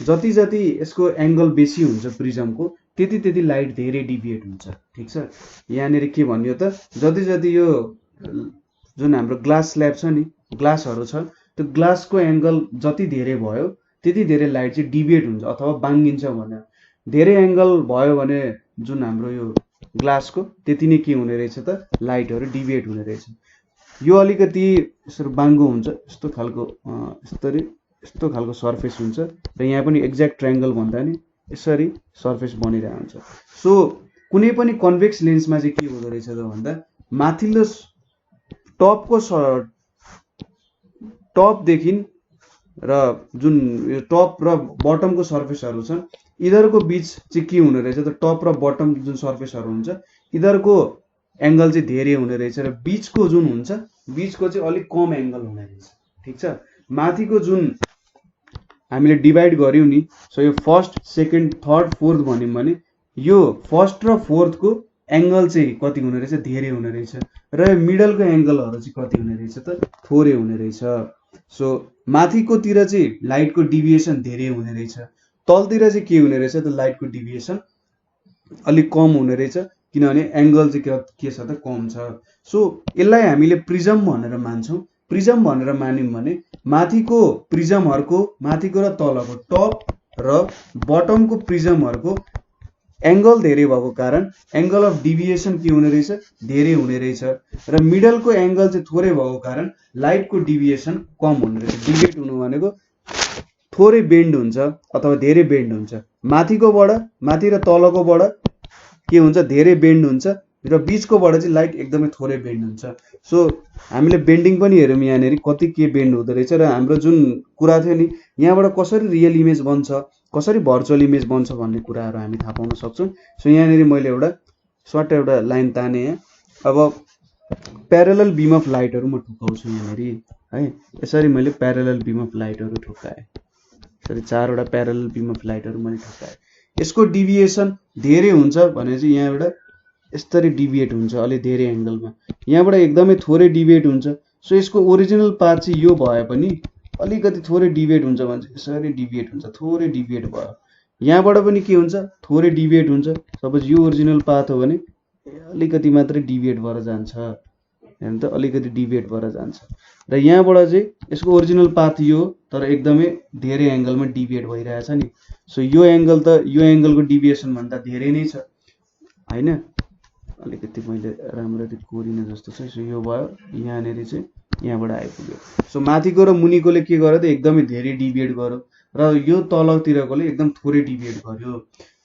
जति जति यसको एङ्गल बेसी हुन्छ प्रिजमको, त्यति त्यति लाइट धेरै डिभिएट हुन्छ। ठिक छ, यहाँनिर के भन्यो त, जति जति यो जुन हाम्रो ग्लास स्ल्याब छ नि, ग्लासहरू छ, त्यो ग्लासको एङ्गल जति धेरै भयो त्यति धेरै लाइट चाहिँ डिभिएट हुन्छ अथवा बाङ्गिन्छ भने। धेरै एङ्गल भयो भने जुन हाम्रो यो ग्लासको, त्यति नै के हुने रहेछ त, लाइटहरू डिभिएट हुने रहेछ। यो अलिकति यसरी बाङ्गो हुन्छ, यस्तो खालको यस्तो खालको सर्फेस हुन्छ र यहाँ पनि एक्ज्याक्ट ट्रायङ्गल भन्दा नि यसरी सर्फेस बनिरहेको हुन्छ। सो कुनै पनि कन्भेक्स लेन्समा चाहिँ के हुँदो रहेछ त भन्दा, माथिल्लो टपको टपदेखि र जुन यो टप र बटमको सर्फेसहरू छन्, यिनीहरूको बिच चाहिँ के हुने रहेछ त, टप र बटम जुन सर्फेसहरू हुन्छ यिनीहरूको एङ्गल चाहिँ धेरै हुने रहेछ र बिचको जुन हुन्छ, बिचको चाहिँ अलिक कम एङ्गल हुने रहेछ। ठिक छ, माथिको जुन हामीले डिभाइड गर्यौँ नि, सो यो फर्स्ट सेकेन्ड थर्ड फोर्थ भन्यौँ भने यो फर्स्ट र फोर्थको एङ्गल चाहिँ कति हुने रहेछ, धेरै हुने रहेछ र मिडलको एङ्गलहरू चाहिँ कति हुने रहेछ त, थोरै हुने रहेछ। सो माथिकोतिर चाहिँ लाइटको डिभिएसन धेरै हुने रहेछ, तलतिर चाहिँ के हुने रहेछ त, लाइटको डिभिएसन अलिक कम हुने रहेछ, किनभने एङ्गल चाहिँ के छ त, कम छ। सो यसलाई हामीले प्रिजम भनेर मान्छौँ। प्रिजम भनेर मान्यौँ भने माथिको प्रिजमहरूको, माथिको र तलको टप र बटमको प्रिजमहरूको एङ्गल धेरै भएको कारण एङ्गल अफ डिभिएसन के हुने रहेछ, धेरै हुने रहेछ र मिडलको एङ्गल चाहिँ थोरै भएको कारण लाइटको डिभिएसन कम हुने रहेछ। डिभिएट हुनु भनेको थोरै बेन्ड हुन्छ अथवा धेरै बेन्ड हुन्छ, माथि र तलकोबाट के हुन्छ, धेरै बेन्ड हुन्छ र बिचकोबाट चाहिँ लाइट एकदमै थोरै बेन्ड हुन्छ। सो हामीले बेन्डिङ पनि हेरौँ यहाँनिर कति के बेन्ड हुँदो रहेछ र हाम्रो जुन कुरा थियो नि, यहाँबाट कसरी रियल इमेज बन्छ, कसरी भर्चुअल इमेज बन्छ भन्ने कुराहरू हामी थाहा पाउन सक्छौँ। सो यहाँनिर मैले एउटा सर्ट एउटा लाइन ताने। अब प्यारलल बिम अफ लाइटहरू म ठुकाउँछु यहाँनिर है, यसरी मैले प्यारलल बिम अफ लाइटहरू ठुकाएँ, यसरी 4वटा प्यारलल बिम अफ लाइटहरू मैले ठुकाएँ। यसको डिभिएसन धेरै हुन्छ भने चाहिँ यहाँबाट यसरी डिभिएट हुन्छ अलि धेरै एङ्गलमा, यहाँबाट एकदमै थोरै डिभिएट हुन्छ। सो यसको ओरिजिनल पाथ चाहिँ यो भए पनि अलिकति थोरै डिभिएट हुन्छ भने चाहिँ यसरी डिभिएट हुन्छ, थोरै डिभिएट भयो। यहाँबाट पनि के हुन्छ, थोरै डिभिएट हुन्छ। सपोज यो ओरिजिनल पाथ हो भने अलिकति मात्रै डिभिएट भएर जान्छ, हेर्नु त अलिकति डिभिएट भएर जान्छ र यहाँबाट चाहिँ यसको ओरिजिनल पाथ यो, तर एकदमै धेरै एङ्गलमा डिभिएट भइरहेछ नि। सो यो एङ्गल त यो एङ्गलको डिभिएसन भन्दा धेरै नै छ होइन, अलिकति मैले राम्ररी कोरिने जस्तो छ। सो यो भयो, यहाँनिर चाहिँ यहाँबाट आइपुग्यो। सो माथिको र मुनिकोले के गर्यो त, एकदमै धेरै डिभिएट गर्यो र यो तलतिरकोले एकदम थोरै डिभिएट गर्यो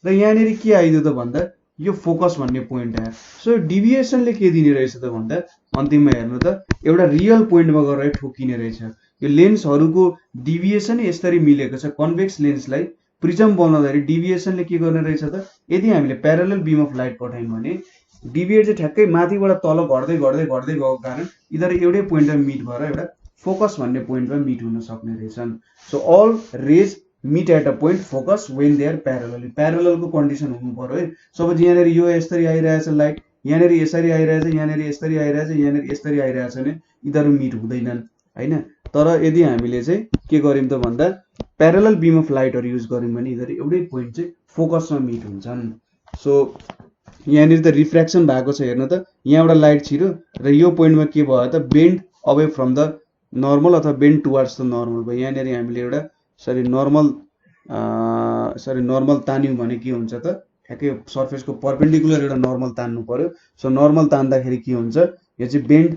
र यहाँनिर के आइदियो त भन्दा यो फोकस भन्ने पोइन्ट आयो। सो डिभिएसनले के दिने रहेछ त भन्दा अन्तिममा हेर्नु त एउटा रियल पोइन्टमा गएर ठोकिने रहेछ। यो लेन्सहरूको डिभिएसनै यसरी मिलेको छ। कन्भेक्स लेन्सलाई प्रिजम बनाउँदाखेरि डिभिएसनले के गर्ने रहेछ त, यदि हामीले प्यारलल बिम अफ लाइट पठायौँ भने डिभिएट चाहिँ ठ्याक्कै माथिबाट तल घट्दै घट्दै घट्दै गएको कारण यिनीहरू एउटै पोइन्टमा मिट भएर एउटा फोकस भन्ने पोइन्टमा मिट हुन सक्ने रहेछन्। So all rays meet at a point focus when they are parallel. प्यारललको कन्डिसन हुनु पर्यो है। सपोज यहाँनिर यो यसरी आइरहेछ लाइट, यहाँनिर यसरी आइरहेछ, यहाँनिर यसरी आइरहेछ, यहाँनिर यसरी आइरहेछ भने यिनीहरू मिट हुँदैनन् होइन। तर यदि हामीले चाहिँ के गर्यौँ त भन्दा प्यारलल बिम अफ लाइटहरू युज गर्यौँ भने यिनीहरू एउटै पोइन्ट चाहिँ फोकसमा मिट हुन्छन्। सो यहाँनिर त रिफ्र्याक्सन भएको छ, हेर्नु त यहाँबाट लाइट छिर्यो र यो पोइन्टमा के भयो त bend away from the normal अथवा बेन्ड टुवर्ड्स द नर्मल भयो। यहाँनिर हामीले एउटा नर्मल तान्यौँ भने के हुन्छ त ठ्याक्कै सर्फेसको पर्पेन्डिकुलर एउटा नर्मल तान्नु पर्यो। सो नर्मल तान्दाखेरि के हुन्छ, यो चाहिँ bend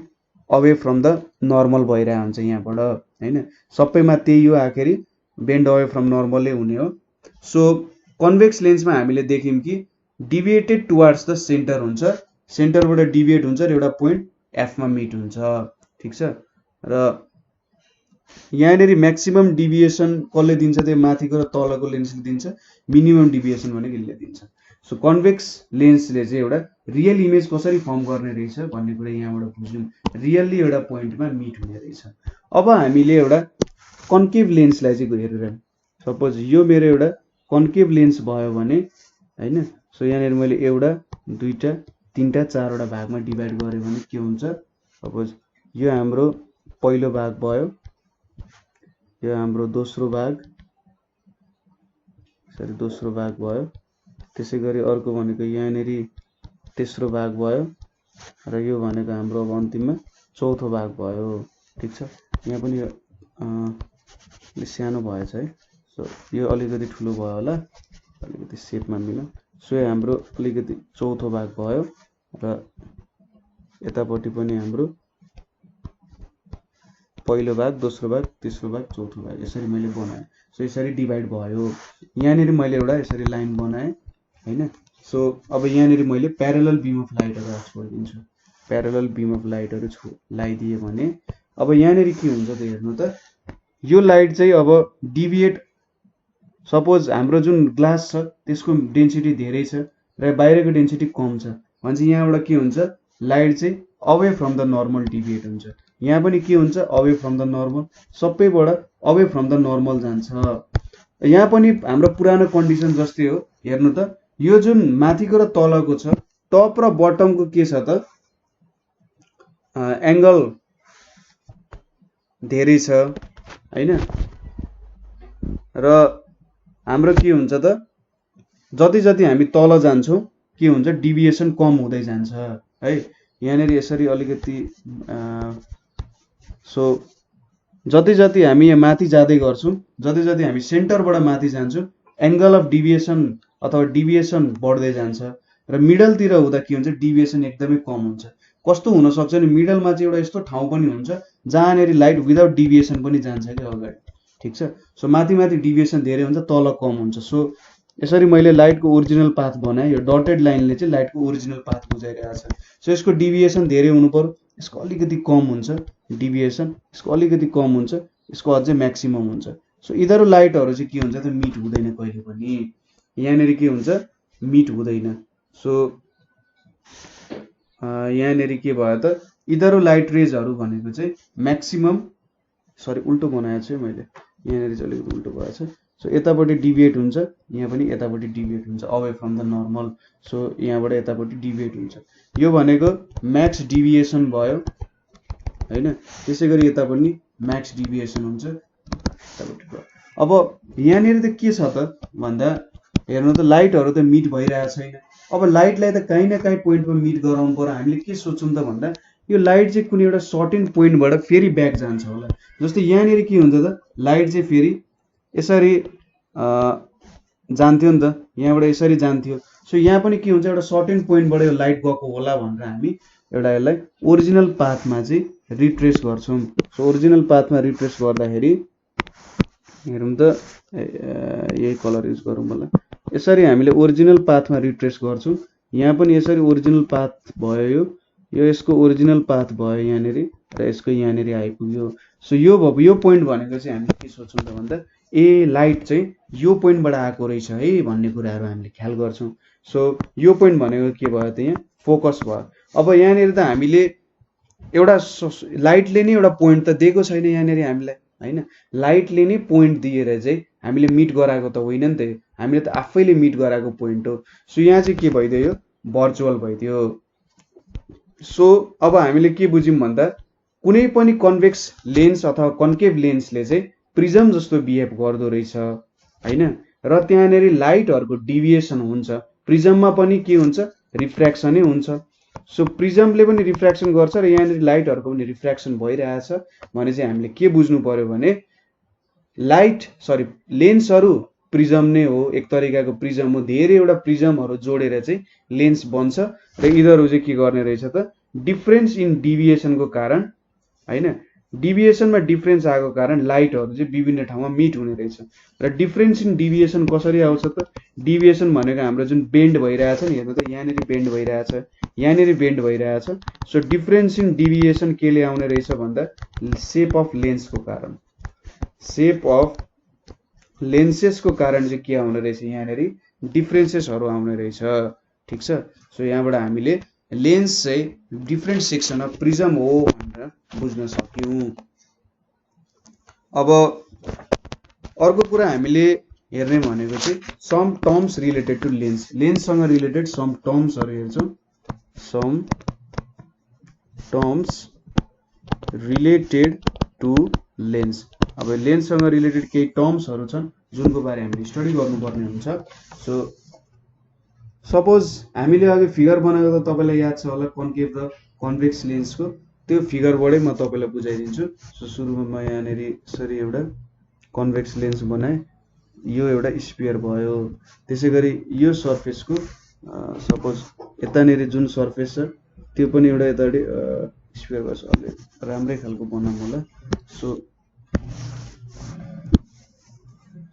away from the normal भइरहेको हुन्छ यहाँबाट हैन। सबैमा त्यही हो, आखिरी बेन्ड अवे फ्रम नर्मलै हुने हो। सो कन्भेक्स लेन्समा हामीले देख्यौँ कि डिभिएटेड टुवर्ड्स द सेन्टर हुन्छ, सेन्टरबाट डिभिएट हुन्छ र एउटा पोइन्ट एफमा मिट हुन्छ, ठिक छ। र यहाँनिर म्याक्सिमम डिभिएसन कसले दिन्छ, त्यो माथिको र तलको लेन्सले दिन्छ, मिनिमम डिभिएसन भनेको यसले दिन्छ। सो कन्भेक्स लेन्सले चाहिँ एउटा रियल इमेज कसरी फर्म गर्ने रहेछ भन्ने कुरा यहाँबाट बुझ्यौँ, रियल्ली एउटा पोइन्टमा मिट हुने रहेछ। अब हामीले एउटा कन्केभ लेन्सलाई चाहिँ हेरेर, सपोज यो मेरो एउटा कन्केभ लेन्स भयो भने हैन, सो यहाँनिर मैले एउटा दुईटा तीनटा चारवटा भागमा डिभाइड गरेँ भने के हुन्छ, सपोज यो हाम्रो पहिलो भाग भयो, यो हाम्रो दोस्रो भाग भयो, त्यसै गरी अर्को भनेको यहाँनिर तेस्रो भाग भयो र यो भनेको हाम्रो अब अन्तिममा चौथो भाग भयो, ठिक छ। यहाँ पनि सानो भएछ है, सो यो अलिकति ठुलो भयो होला, अलिकति सेपमा मिल्यो। सो यो हाम्रो अलिकति चौथो भाग भयो र यतापट्टि पनि हाम्रो पहिलो भाग, दोस्रो भाग, तेस्रो भाग, चौथो भाग, यसरी मैले बनाएँ। सो यसरी डिभाइड भयो। यहाँनिर मैले एउटा यसरी लाइन बनाएँ हैन। सो अब यहाँनिर मैले प्यारलल बीम अफ लाइटहरू छोडिदिन्छु, प्यारलल बीम अफ लाइटहरू लगाइदिएँ भने अब यहाँनिर के हुन्छ त हेर्नु त, यो लाइट चाहिँ अब डिभिएट, सपोज हाम्रो जुन ग्लास छ त्यसको डेन्सिटी धेरै छ र बाहिरको डेन्सिटी कम छ भने चाहिँ यहाँबाट के हुन्छ, लाइट चाहिँ away from the normal deviate हुन्छ। यहाँ पनि के हुन्छ, अवे फ्रम द नर्मल, सबैबाट अवे फ्रम द नर्मल जान्छ। यहाँ पनि हाम्रो पुरानो कन्डिसन जस्तै हो, हेर्नु त यो जुन माथिको र तलको छ, टप र बटमको के छ त एङ्गल धेरै छ हैन। र हाम्रो के हुन्छ त जति जति हामी तल जान्छौँ के हुन्छ, डिभिएसन कम हुँदै जान्छ है। यहाँनिर यसरी अलिकति सो जति जति हामी यहाँ माथि जाँदै गर्छौँ, जति जति हामी सेन्टरबाट माथि जान्छौँ, एङ्गल अफ डिभिएसन अथवा डिभिएसन बढ्दै जान्छ र मिडलतिर हुँदा के हुन्छ, डिभिएसन एकदमै कम हुन्छ। कस्तो हुनसक्छ नि, मिडलमा चाहिँ एउटा यस्तो ठाउँ पनि हुन्छ जहाँनिर लाइट विदाउट डिभिएसन पनि जान्छ कि अगाडि, ठिक छ। सो माथि माथि डिभिएसन धेरै हुन्छ, तल कम हुन्छ। सो यसरी मैले लाइटको ओरिजिनल पाथ बनाएँ, यो डटेड लाइनले चाहिँ लाइटको ओरिजिनल पाथ बुझाइरहेको छ। सो यसको डिभिएसन धेरै हुनु पर्यो, यसको अलिकति कम हुन्छ डिभिएसन, यसको अलिकति कम हुन्छ, यसको अझै म्याक्सिमम हुन्छ। सो यिनीहरू लाइटहरू चाहिँ के हुन्छ त मिट हुँदैन कहिले पनि, यहाँनिर के हुन्छ, मिट हुँदैन। सो यहाँनिर के भयो त, यिनीहरू लाइट रेजहरू भनेको चाहिँ म्याक्सिमम, सरी उल्टो बनाएको छु मैले, यहाँनिर चाहिँ अलिकति उल्टो भएछ। सो यतापट्टि डिभिएट हुन्छ, यहाँ पनि यतापट्टि डिभिएट हुन्छ away from the normal. So यहाँबाट यतापट्टि डिभिएट हुन्छ, यो भनेको म्याक्स डिभिएसन भयो हैन। त्यसै गरी यता पनि म्याक्स डिभिएसन हुन्छ यतापट्टि। अब यहाँनिर त के छ त भन्दा हेर्नु त लाइटहरू त मिट भइरहेको छैन। अब लाइटलाई त काहीँ न काहीँ पोइन्टमा मिट गराउनु पर्यो। हामीले के सोचौँ त भन्दा यो लाइट चाहिँ कुनै एउटा सर्टेन पोइन्टबाट फेरि ब्याक जान्छ होला। जस्तै यहाँनिर के हुन्छ त, लाइट चाहिँ फेरि यसरी जान्थ्यो नि त, यहाँबाट यसरी जान्थ्यो। सो यहाँ पनि के हुन्छ, एउटा सर्टेन पोइन्टबाट यो लाइट गएको होला भनेर हामी एउटा यसलाई ओरिजिनल पाथमा चाहिँ रिट्रेस गर्छौँ। सो ओरिजिनल पाथमा रिट्रेस गर्दाखेरि हेरौँ त, यही कलर युज गरौँ होला, यसरी हामीले ओरिजिनल पाथमा रिट्रेस गर्छौँ। यहाँ पनि यसरी ओरिजिनल पाथ भयो, यो यसको ओरिजिनल पाथ भयो यहाँनिर र यसको यहाँनिर आइपुग्यो। सो यो भयो, यो पोइन्ट भनेको चाहिँ हामीले के सोच्छौँ त भन्दा ए लाइट चाहिँ यो पोइन्टबाट आएको रहेछ है भन्ने कुराहरू हामीले ख्याल गर्छौँ। सो यो पोइन्ट भनेको के भयो त, यहाँ फोकस भयो। अब यहाँनिर त हामीले एउटा लाइटले नै एउटा पोइन्ट त दिएको छैन यहाँनिर हामीलाई हैन, लाइटले नै पोइन्ट दिएर चाहिँ हामीले मिट गराएको त होइन नि त, हामीले त आफैले मिट गराएको पोइन्ट हो। सो यहाँ चाहिँ के भइदियो, भर्चुअल भइदियो। सो अब हामीले के बुझ्यौँ भन्दा कुनै पनि कन्भेक्स लेन्स अथवा कन्केभ लेन्सले चाहिँ प्रिजम जस्तो बिहेभ गर्दो रहेछ हैन, र त्यहाँनिर लाइटहरूको डिभिएसन हुन्छ। प्रिजममा पनि के हुन्छ रिफ्र्याक्सनै हुन्छ सो प्रिजमले पनि रिफ्र्याक्सन गर्छ र यहाँनिर लाइटहरुको पनि रिफ्र्याक्सन भइरहेछ भने चाहिँ हामीले के बुझ्नु पर्यो भने लेन्सहरु प्रिजम नै हो एक तरिकाको प्रिजम हो धेरैवटा प्रिजमहरु जोडेर चाहिँ लेन्स बन्छ र यिनीहरु चाहिँ के गर्ने रहेछ त डिफरेन्स इन डिभिएसनको कारण हैन डिभिएसनमा डिफरेन्स आएको कारण लाइटहरु चाहिँ विभिन्न ठाउँमा मिट हुने रहेछ र डिफरेन्स इन डिभिएसन कसरी आउँछ त डिभिएसन भनेको हाम्रो जुन बेन्ड भइरहेछ नि हेर्नु त यहाँनिर बेन्ड भइरहेछ यहाँनिर बेन्ड भइरहेछ सो डिफरेन्स इन डिभिएसन केले आउने रहेछ भन्दा शेप अफ लेन्सको कारण शेप अफ लेन्सेसको कारण चाहिँ के आउने रहेछ यहाँनिर डिफरेन्सेसहरु आउने रहेछ ठीक छ सो यहाँबाट हामीले लेन्स चाहिँ डिफरेन्ट सेक्सन अफ प्रिजम हो भनेर बुझ्न सक्यौं अब अर्को कुरा हामीले हेर्ने भनेको चाहिँ सम टर्म्स रिलेटेड टु लेन्ससँग रिलेटेड सम टर्म्सहरु हेर्छौं some terms related to lens अब लेन्ससँग रिलेटेड केही टर्म्सहरु छन् जुनको बारे हामीले स्टडी गर्नुपर्ने हुन्छ सो सपोज हामीले अघि फिगर बनाएको त तपाईलाई याद छ होला कन्केभ र कन्भेक्स लेन्सको त्यो फिगरबाटै म तपाईलाई बुझाइदिन्छु सो सुरुमा म यहाँनेरि यसरी एउटा कन्भेक्स लेन्स बनाए यो एउटा स्फियर भयो त्यसैगरी यो सर्फेसको सपोज यतानेरि जुन सर्फेस छ त्यो पनि एउटा यताडी स्फियर गर्छ अलि राम्रै खालको बनाउँ होला सो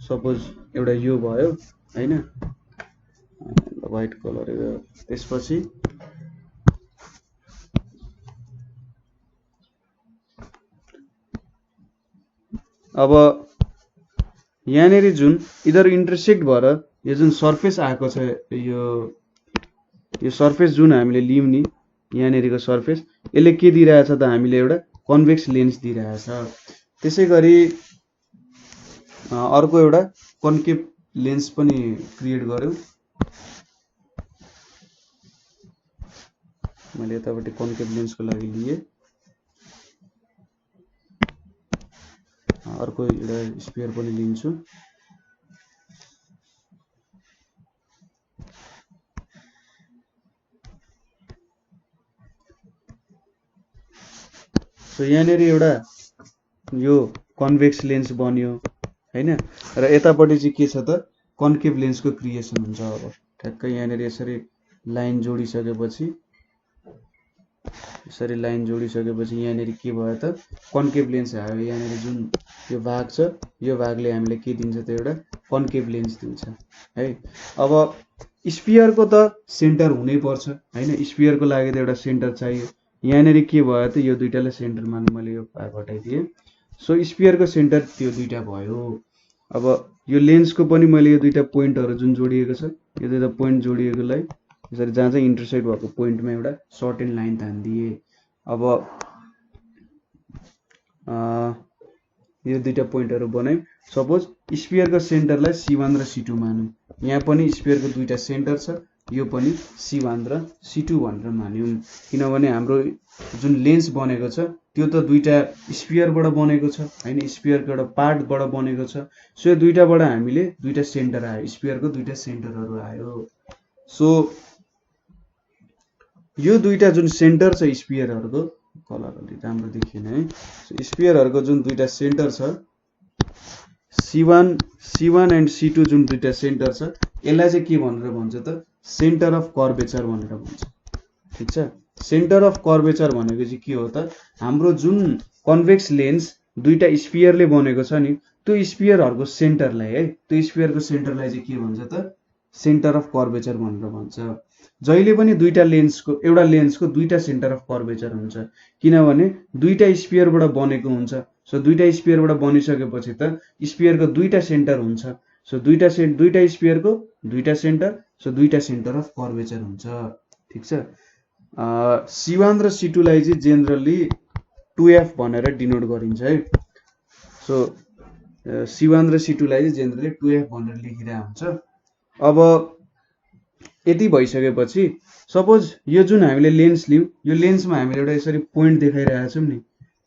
सपोज एउटा यो भयो हैन व्हाइट कलर त्यसपछि अब यहाँनेरि जुन इधर इन्टरसेक्ट भएर यो जुन सर्फेस आएको छ यो सर्फेस जुन हामीले लियौं नि यहाँनेरिको सर्फेस यसले के दिइरहेछ त हामीले एउटा कन्भेक्स लेन्स दिइरहेछ त्यसैगरी अर्को एउटा कन्केभ लेन्स पनि क्रिएट गर्यौं मैले यतापट्टि कन्केभ लेन्सको लागि लिए अर्को एउटा स्फियर पनि लिन्छु सो यहाँनेरि एउटा यो कन्भेक्स लेन्स बन्यो हैन र यतापट्टि चाहिँ के छ त कन्केभ लेन्सको क्रिएसन हुन्छ अब ठ्याक्कै यहाँनेरि यसरी लाइन जोडिसकेपछि यहाँनेरि के भयो त कन्केभ लेन्स आयो यहाँनेरि जुन यो भाग छ यो भागले हामीले के दिन्छ त एउटा कन्केभ लेन्स दिन्छ है अब स्फियरको त सेन्टर हुनै पर्छ हैन स्फियरको लागि त एउटा सेन्टर चाहियो यहाँनेरि के भयो त यो दुईटालाई सेन्टर मान्नु मैले यो भाग हटाइदिए सो स्फियरको सेन्टर त्यो दुईटा भयो अब यो लेन्सको पनि मैले यो दुईटा पोइन्टहरु जुन जोडिएको छ यो दुईटा पोइन्ट जोडिएकोलाई यसरी जहाँ चाहिँ इन्टरसेक्ट भएको पोइन्टमा एउटा सर्टेन लाइन तान्दिए अब यो दुईटा पोइन्टहरु बनायौं सपोज स्फियरको सेन्टरलाई C1 र C2 मानौं यहाँ पनि स्फियरको दुईटा सेन्टर छ यो पनि C1 र C2 भनेर मान्यौं किनभने हाम्रो जुन लेन्स बनेको छ त्यो त दुईटा स्फियरबाट बनेको छ हैन स्फियरको एउटा पार्टबाट बनेको छ सो यो दुईटाबाट हामीले दुईटा सेन्टर आयो स्फियरको दुईटा सेन्टरहरु आयो सो यो दुईटा जुन सेन्टर छ स्फियरहरुको कलर अलि राम्रो देखिएन है सो स्फियरहरुको जुन दुईटा सेन्टर छ C1 एन्ड C2 जुन दुईटा सेन्टर छ यसलाई चाहिँ के भनेर भन्छ त सेन्टर अफ कर्वेचर भनेर भन्छ ठीक छ सेन्टर अफ कर्वेचर भनेको चाहिँ के हो त हाम्रो जुन कन्भेक्स लेन्स दुईटा स्फियरले बनेको छ नि त्यो स्फियरहरुको सेन्टरलाई है त्यो स्फियरको सेन्टरलाई चाहिँ के भन्छ त सेन्टर अफ कर्वेचर भनेर भन्छ जहिले पनि दुईटा लेन्सको एउटा लेन्सको दुईटा सेन्टर अफ कर्वेचर हुन्छ किनभने दुईटा स्फियरबाट बनेको हुन्छ सो दुईटा स्फियरबाट बनिसकेपछि त स्फियरको दुईटा सेन्टर हुन्छ सो दुईटा स्फियरको दुईटा सेन्टर सो दुईटा सेन्टर अफ कर्वेचर हुन्छ ठीक छ C1 र C2 लाई चाहिँ जेनरली 2F भनेर डिनोट गरिन्छ है सो C1 र C2 लाई चाहिँ जेनरली 2F भनेर लेखिरा हुन्छ अब यति भइसकेपछि सपोज यो जुन हामीले लेन्स लियौं यो लेन्समा हामीले एउटा यसरी पोइन्ट देखाइरहेका छौं नि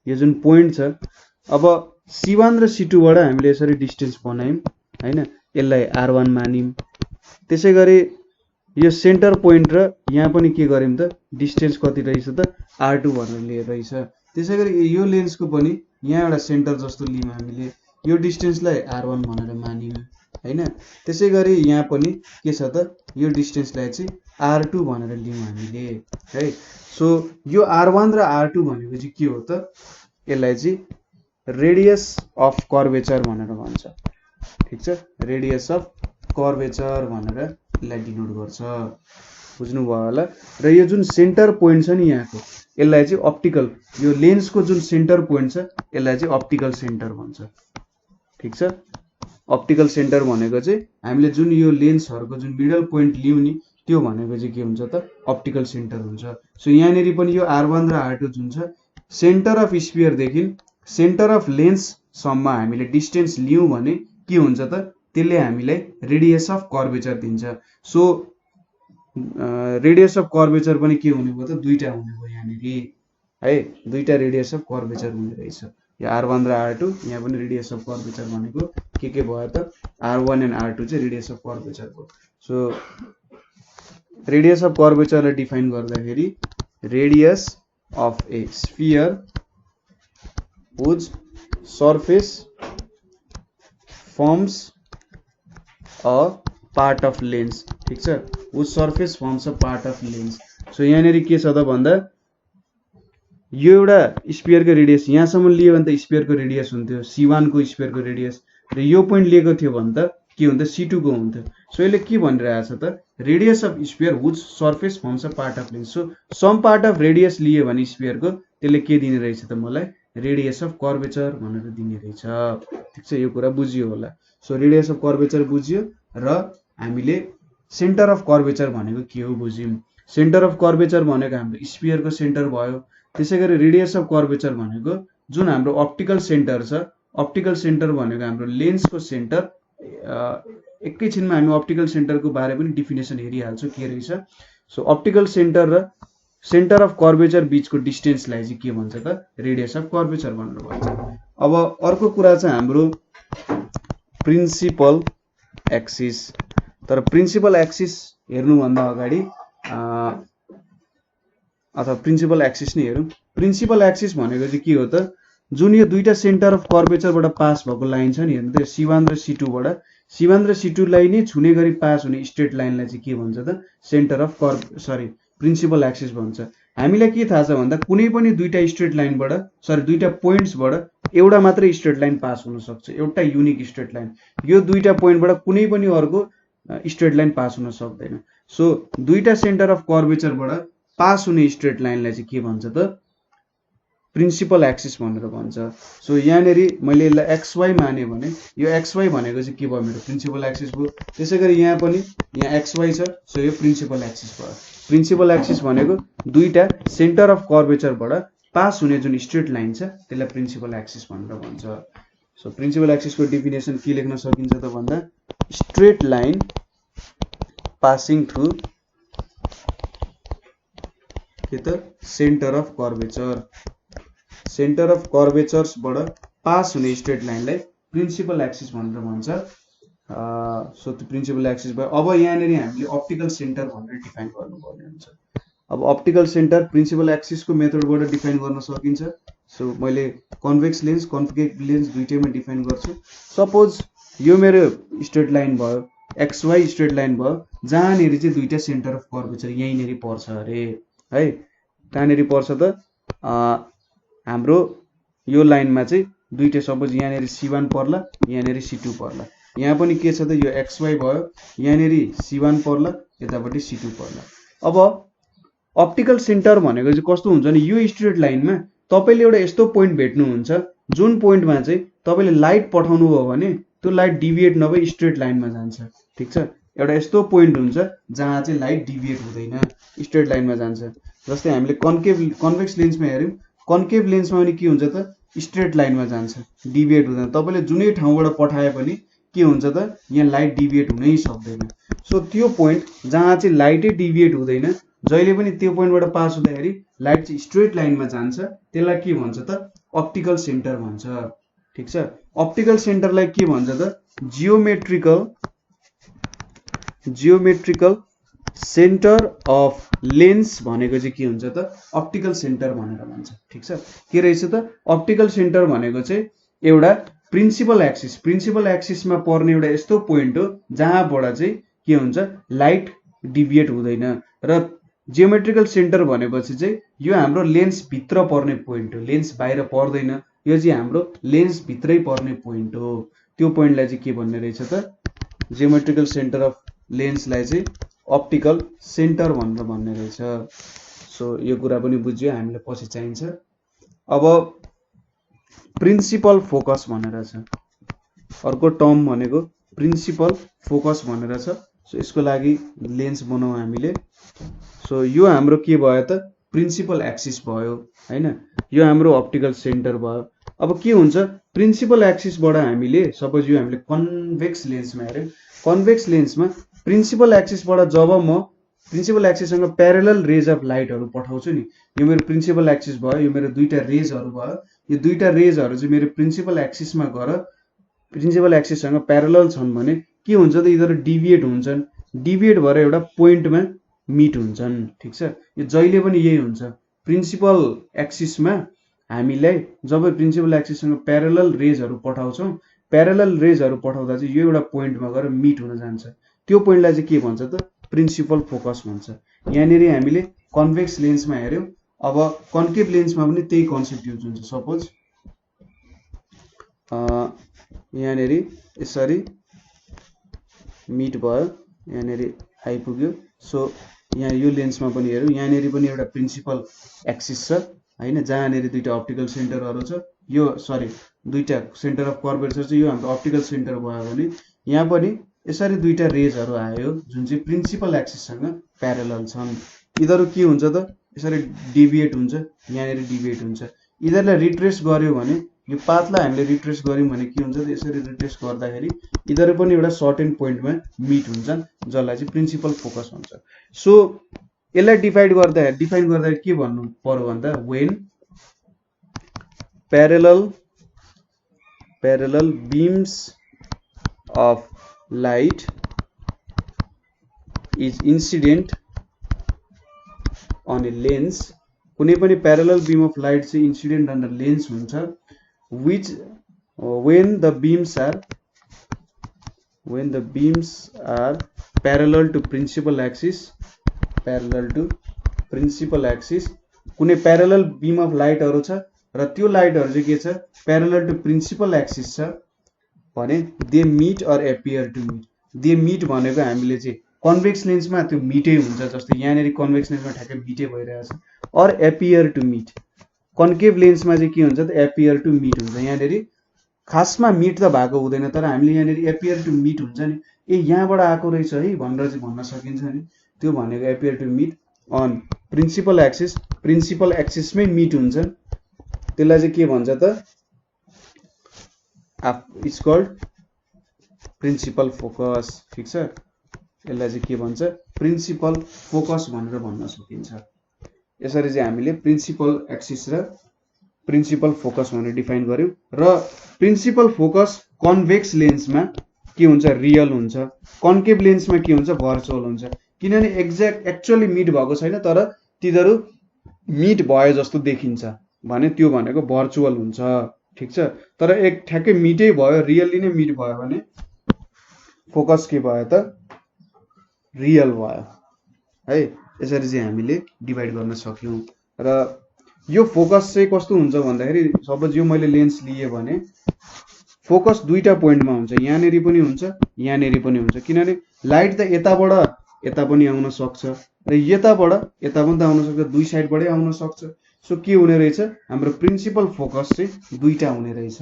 यो जुन पोइन्ट छ अब C1 र C2 बाट हामीले यसरी डिस्टेन्स बनायौं हैन यसलाई R1 मानिम त्यसैगरी यो सेन्टर पोइन्ट र यहाँ पनि के गर्यौं त डिस्टेन्स कति रहेछ त r2 भनेर लिएर रहेछ। त्यसैगरी यो लेन्सको पनि यहाँ एउटा सेन्टर जस्तो लियौं हामीले, यो डिस्टेन्सलाई r1 भनेर मानियौं हैन। त्यसैगरी यहाँ पनि के छ त यो डिस्टेन्सलाई चाहिँ r2 भनेर लियौं हामीले है। सो यो r1 र r2 भनेको चाहिँ के हो त, यसलाई चाहिँ रेडियस अफ कर्वेचर भनेर भन्छ। ठीक छ, रेडियस अफ कर्वेचर भनेर यसलाई डिनोट गर्छ, बुझ्नुभयो होला। र यो जुन सेन्टर पोइन्ट छ नि यहाँको, यसलाई चाहिँ अप्टिकल, यो लेन्सको जुन सेन्टर पोइन्ट छ यसलाई चाहिँ अप्टिकल सेन्टर भन्छ। ठीक छ, अप्टिकल सेन्टर भनेको चाहिँ हामीले जुन यो लेन्सहरुको जुन मिडल पोइन्ट लियौं नि त्यो भनेको चाहिँ के हुन्छ त अप्टिकल सेन्टर हुन्छ। सो यहाँनेरि पनि यो r1 र r2 जुन छ सेन्टर अफ स्फियर देखि सेन्टर अफ लेन्स सम्म हामीले डिस्टेन्स लियौं भने के हुन्छ त त्यसले हामीलाई रेडियस अफ कर्वेचर दिन्छ। सो रेडियस अफ कर्वेचर पनि के हुने भयो त दुईटा हुने भयो यहाँनेरि है, दुईटा रेडियस अफ कर्वेचर हुने रहेछ। यो r1 र r2 यहाँ पनि रेडियस अफ कर्वेचर भनेको के भयो त r1 एन्ड r2 चाहिँ रेडियस अफ कर्वेचर हो। सो रेडियस अफ कर्वेचरलाई डिफाइन गर्दाखेरि radius of A sphere whose surface forms a part of lens। ठीक छ, whose surface forms a part of lens। So यहाँनेरि के छ त भन्दा यो एउटा स्फियरको रेडियस यहाँसम्म लियो भने त स्फियरको रेडियस हुन्थ्यो c1 को स्फियरको रेडियस, र यो पोइन्ट लिएको थियो भने त के हुन्थ्यो c2 को हुन्थ्यो। सो यसले के भनिरहेछ त radius of sphere whose surface forms a part of lens। So some part of radius लियो भने स्फियरको त्यसले के दिने रहेछ त मलाई रेडियस अफ कर्वेचर भनेर दिने रहेछ। ठीक छ, यो कुरा बुझियो होला। सो रेडियस अफ कर्वेचर बुझियो र हामीले सेन्टर अफ कर्वेचर भनेको के हो बुझ्यौं। सेन्टर अफ कर्वेचर भनेको हाम्रो स्फियरको सेन्टर भयो। त्यसैगरी रेडियस अफ कर्वेचर भनेको जुन हाम्रो अप्टिकल सेन्टर छ, अप्टिकल सेन्टर भनेको हाम्रो लेन्सको सेन्टर। एकैछिनमा हामी अप्टिकल सेन्टरको बारे पनि डिफिनेसन हेरिहाल्छौँ के रहेछ। सो अप्टिकल सेन्टर र सेन्टर अफ कर्वेचर बीचको डिस्टेन्सलाई चाहिँ के भन्छ त रेडियस अफ कर्वेचर भनेर भन्छ। अब अर्को कुरा चाहिँ हाम्रो प्रिन्सिपल एक्सिस। तर प्रिन्सिपल एक्सिस हेर्नुभन्दा अगाडि अथवा प्रिन्सिपल एक्सिस नै हेरौँ। प्रिन्सिपल एक्सिस भनेको चाहिँ के हो त जुन यो दुईटा सेन्टर अफ कर्वेचरबाट पास भएको लाइन छ नि हेर्नु त c1 र c2 बाट, c1 र c2 लाई नै छुने गरी पास हुने स्ट्रेट लाइनलाई चाहिँ के भन्छ त सेन्टर अफ प्रिन्सिपल एक्सिस भन्छ। हामीलाई के थाहा छ भन्दा कुनै पनि दुईटा स्ट्रेट लाइनबाट दुईटा पोइन्ट्सबाट एउटा मात्रै स्ट्रेट लाइन पास हुन सक्छ, एउटा युनिक स्ट्रेट लाइन। यो दुईटा पोइन्टबाट कुनै पनि अर्को स्ट्रेट लाइन पास हुन सक्दैन। सो दुईटा सेन्टर अफ कर्वेचरबाट पास हुने स्ट्रेट लाइनलाई चाहिँ के भन्छ त प्रिन्सिपल एक्सिस भनेर भन्छ। सो यहाँनेरि मैले यसलाई xy माने भने यो xy भनेको चाहिँ के भयो मेरो प्रिन्सिपल एक्सिस भयो। त्यसैगरी यहाँ पनि यहाँ xy छ, सो यो प्रिन्सिपल एक्सिस भयो। प्रिन्सिपल एक्सिस भनेको दुईटा सेन्टर अफ कर्वेचरबाट पास हुने जुन स्ट्रेट लाइन छ त्यसलाई प्रिन्सिपल एक्सिस भनेर भन्छ। सो प्रिन्सिपल एक्सिसको डेफिनेसन के लेख्न सकिन्छ त भन्दा स्ट्रेट लाइन पासिङ थ्रु के त centre of curvature, centre of कर्वेचर्सबाट पास हुने स्ट्रेट लाइनलाई प्रिन्सिपल एक्सिस भनेर भन्छ। सो त्यो प्रिन्सिपल एक्सिस भयो। अब यहाँनेरि हामीले अप्टिकल सेन्टर भनेर डिफाइन गर्नुपर्ने हुन्छ। अब अप्टिकल सेन्टर प्रिन्सिपल एक्सिसको मेथडबाट डिफाइन गर्न सकिन्छ। सो मैले कन्भेक्स लेन्स कन्केभ लेन्स दुईटैमा डिफाइन गर्छु। सपोज यो मेरो स्ट्रेट लाइन भयो, xy स्ट्रेट लाइन भयो, जहाँनेरि चाहिँ दुईटा सेन्टर अफ कर्वेचर यहीँनेरि पर्छ अरे है। कहाँनेरि पर्छ त हाम्रो यो लाइनमा चाहिँ दुईटा, सपोज यहाँनेरि c1 पर्ला, यहाँनेरि c2 पर्ला। यहाँ पनि के छ त यो xy भयो, यहाँनेरि c1 पर्ला, यतापट्टि c2 पर्ला। अब अप्टिकल सेन्टर भनेको चाहिँ कस्तो हुन्छ नि यो स्ट्रेट लाइनमा तपाईले एउटा यस्तो पोइन्ट भेट्नुहुन्छ जुन पोइन्टमा चाहिँ तपाईले लाइट पठाउनु भयो भने त्यो लाइट डिभिएट नभई स्ट्रेट लाइनमा जान्छ। ठीक छ, एउटा यस्तो पोइन्ट हुन्छ जहाँ चाहिँ लाइट डिभिएट हुँदैन, स्ट्रेट लाइनमा जान्छ। जस्तै हामीले कन्भेक्स लेन्समा हेर्यौं, कन्केभ लेन्समा पनि के हुन्छ त स्ट्रेट लाइनमा जान्छ, डिभिएट हुँदैन। तपाईले जुनै ठाउँबाट पठाए पनि के हुन्छ त यहाँ लाइट डिभिएट हुनै सक्दैन। सो त्यो पोइन्ट जहाँ चाहिँ लाइटै डिभिएट हुँदैन, जहिले पनि त्यो पोइन्टबाट पास हुँदाखेरि लाइट चाहिँ स्ट्रेट लाइनमा जान्छ, त्यसलाई के भन्छ त अप्टिकल सेन्टर भन्छ। ठीक छ, अप्टिकल सेन्टरलाई के भन्छ त जियोमेट्रिकल सेन्टर अफ लेन्स भनेको चाहिँ के हुन्छ त अप्टिकल सेन्टर भनेर भन्छ। ठिक छ, के रहेछ त अप्टिकल सेन्टर भनेको चाहिँ एउटा प्रिन्सिपल एक्सिसमा पर्ने एउटा यस्तो पोइन्ट हो जहाँबाट चाहिँ के हुन्छ लाइट डिभिएट हुँदैन। र जियोमेट्रिकल सेन्टर भनेपछि चाहिँ यो हाम्रो लेन्स भित्र पर्ने पोइन्ट हो, लेन्स बाहिर पर्दैन, यो चाहिँ हाम्रो लेन्स भित्रै पर्ने पोइन्ट हो। त्यो पोइन्टलाई चाहिँ के भन्ने रहेछ त जियोमेट्रिकल सेन्टर अफ लेन्सलाई चाहिँ अप्टिकल सेन्टर भनेर भन्ने रहेछ। सो यो कुरा पनि बुझ्यो, हामीलाई पछि चाहिन्छ। अब प्रिन्सिपल फोकस भनेर छ, अर्को टर्म भनेको प्रिन्सिपल फोकस भनेर छ। सो यसको लागि लेन्स बनाऊ हामीले। सो यो हाम्रो के भयो त प्रिन्सिपल एक्सिस भयो हैन, यो हाम्रो अप्टिकल सेन्टर भयो। अब के हुन्छ प्रिन्सिपल एक्सिसबाट हामीले सपोज यो हामीले कन्भेक्स लेन्समा हेर्यौं, कन्भेक्स लेन्समा प्रिन्सिपल एक्सिसबाट जब म प्रिन्सिपल एक्सिससँग प्यारेलल रेज अफ लाइटहरु पठाउँछु नि, यो मेरो प्रिन्सिपल एक्सिस भयो, यो मेरो दुईटा रेजहरु भयो, यो दुईटा रेजहरु चाहिँ मेरो प्रिन्सिपल एक्सिसमा गएर प्रिन्सिपल एक्सिससँग प्यारेलल छन् भने के हुन्छ त यिनीहरु डिभिएट हुन्छन्, डिभिएट भएर एउटा पोइन्टमा मिट हुन्छन्। ठीक छ, यो जहिले पनि यही हुन्छ। प्रिन्सिपल एक्सिसमा हामीलाई जब प्रिन्सिपल एक्सिससँग प्यारेलल रेजहरु पठाउँछौं, प्यारेलल रेजहरु पठाउँदा चाहिँ यो एउटा पोइन्टमा गएर मिट हुन जान्छ, त्यो पोइन्टलाई चाहिँ के भन्छ त प्रिन्सिपल फोकस भन्छ। यहाँनेरि हामीले कन्भेक्स लेन्समा हेर्यौं, अब कन्केभ लेन्समा पनि त्यही कन्सेप्ट युज हुन्छ। सपोज यहाँनेरि यसरी मिट भयो, यहाँनेरि आइपुग्यो। सो यहाँ यो लेन्समा पनि हेरौँ, यहाँनेरि पनि एउटा प्रिन्सिपल एक्सिस छ हैन, जहाँनेरि दुईटा अप्टिकल सेन्टरहरु छ, यो सरी दुईटा सेन्टर अफ कर्वेचर छ, यो हाम्रो अप्टिकल सेन्टर भयो भने यहाँ पनि यसरी दुईटा रेजहरु आयो जुन चाहिँ प्रिन्सिपल एक्सिससँग प्यारेलल छन्। यिनीहरु के हुन्छ त यसरी डिभिएट हुन्छ, यहाँनेरि डिभिएट हुन्छ। यिनीहरुलाई रिट्रेस गर्यो भने यो पाथलाई हामीले रिट्रेस गर्यौं भने के हुन्छ त यसरी रिट्रेस गर्दाखेरि यिनीहरु पनि एउटा सर्टेन पोइन्टमा मिट हुन्छन्, जसलाई चाहिँ प्रिन्सिपल फोकस भन्छ। सो यसलाई डिफाइन गर्दा के भन्नु पर्यो भन्दा when parallel beams of light is incident on a lens, कुनै पनि प्यारेलल बीम अफ लाइट चाहिँ इन्सिडेन्ट अन द लेन्स हुन्छ, which when the beams are parallel to principal axis, कुनै प्यारेलल बीम अफ लाइटहरु छ र त्यो लाइटहरु चाहिँ के छ प्यारेलल टु प्रिन्सिपल एक्सिस छ भने they meet or appear to meet. They meet भनेको हामीले चाहिँ कन्भेक्स लेन्समा त्यो मिटै हुन्छ, जस्तै यहाँनेरि कन्भेक्स लेन्समा ठ्याक्कै मिटै भइरहेछ। Or appear to meet, concave लेन्समा चाहिँ के हुन्छ त एपियर टु मिट हुन्छ। यहाँनेरि खासमा मिट त भएको हुँदैन, तर हामीले यहाँनेरि एपियर टु मिट हुन्छ नि, ए यहाँबाट आएको रहेछ है भनेर चाहिँ भन्न सकिन्छ नि, त्यो भनेको appear to meet on principal axis. Principal एक्सिसमै मिट हुन्छ, त्यसलाई चाहिँ के भन्छ त इट्स कल्ड प्रिन्सिपल फोकस। ठीक छ, यसलाई चाहिँ के भन्छ प्रिन्सिपल फोकस भनेर भन्न सकिन्छ। यसरी चाहिँ हामीले प्रिन्सिपल एक्सिस र प्रिन्सिपल फोकस भनेर डिफाइन गर्यौं। र प्रिन्सिपल फोकस कन्भेक्स लेन्समा के हुन्छ रियल हुन्छ, कन्केभ लेन्समा के हुन्छ भर्चुअल हुन्छ, किनभने एक्चुअली मिट भएको छैन तर तिनीहरु मिट भयो जस्तो देखिन्छ भने त्यो भनेको भर्चुअल हुन्छ। ठीक छ, तर एक ठ्याक्कै मिटै भयो, रियली नै मिट भयो भने फोकस के भयो त रियल भयो है। यसरी चाहिँ हामीले डिभाइड गर्न सक्यौं। र यो फोकस चाहिँ कस्तो हुन्छ भन्दाखेरि सपोज यो मैले लेन्स लिए भने फोकस दुईटा पोइन्टमा हुन्छ, यहाँनेरि पनि हुन्छ, यहाँनेरि पनि हुन्छ, किनभने लाइट त यताबाट यता पनि आउन सक्छ र यताबाट यता पनि त आउन सक्छ, दुई साइडबाटै आउन सक्छ। सो के हुने रहेछ हाम्रो प्रिन्सिपल फोकस चाहिँ दुईटा हुने रहेछ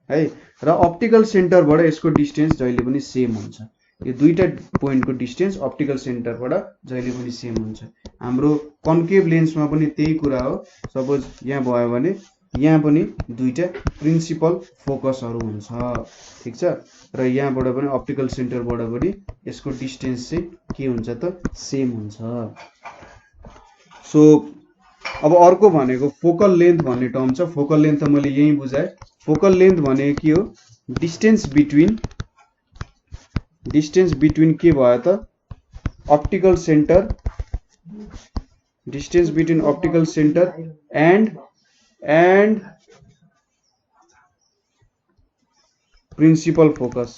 है। र अप्टिकल सेन्टरबाट यसको डिस्टेन्स जहिले पनि सेम हुन्छ, यो दुईटा पोइन्टको डिस्टेन्स अप्टिकल सेन्टरबाट जहिले पनि सेम हुन्छ। हाम्रो कन्केभ लेन्समा पनि त्यही कुरा हो, सपोज यहाँ भयो भने यहाँ पनि दुईटा प्रिन्सिपल फोकसहरु हुन्छ। ठीक छ, र यहाँबाट पनि अप्टिकल सेन्टरबाट पनि यसको डिस्टेन्स चाहिँ के हुन्छ त सेम हुन्छ। सो अब अर्को भनेको फोकल लेन्थ भन्ने टर्म छ। फोकल लेन्थ त मैले यही बुझाए। फोकल लेन्थ भनेको के हो डिस्टेन्स बिट्विन के भयो त optical center, distance between optical center and principal focus,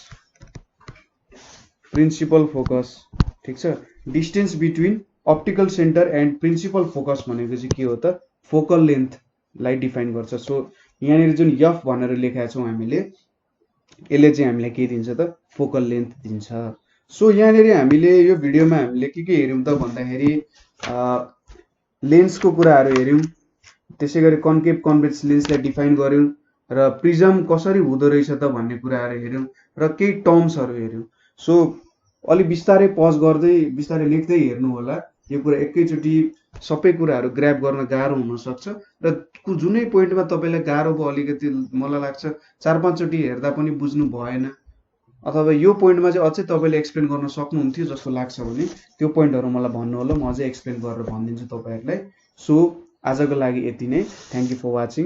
ठीक छ। Distance between optical centre and principal focus भनेको चाहिँ के हो त, फोकल लेन्थलाई डिफाइन गर्छ। सो यहाँनिर जुन एफ भनेर लेखेका छौँ हामीले, यसले चाहिँ हामीलाई के दिन्छ त, फोकल लेन्थ दिन्छ। सो यहाँनिर हामीले यो भिडियोमा हामीले के हेऱ्यौँ त भन्दाखेरि लेन्सको कुराहरू हेऱ्यौँ, त्यसै गरी कन्केभ कन्भेक्स लेन्सलाई डिफाइन गऱ्यौँ र प्रिजम कसरी हुँदो रहेछ त भन्ने कुराहरू हेऱ्यौँ र केही टर्म्सहरू हेऱ्यौँ। सो अलि बिस्तारै पज गर्दै बिस्तारै लेख्दै हेर्नु होला, यो कुरा एकैचोटि सबै कुराहरू ग्र्याब गर्न गाह्रो हुनसक्छ र जुनै पोइन्टमा तपाईँलाई गाह्रो भयो अलिकति, मलाई लाग्छ 4-5 चोटि हेर्दा पनि बुझ्नु भएन, अथवा यो पोइन्टमा चाहिँ अझै तपाईँले एक्सप्लेन गर्न सक्नुहुन्थ्यो जस्तो लाग्छ भने त्यो पोइन्टहरू मलाई भन्नु होला, म अझै एक्सप्लेन गरेर भनिदिन्छु तपाईँहरूलाई। सो आजको लागि यति नै। Thank you for watching.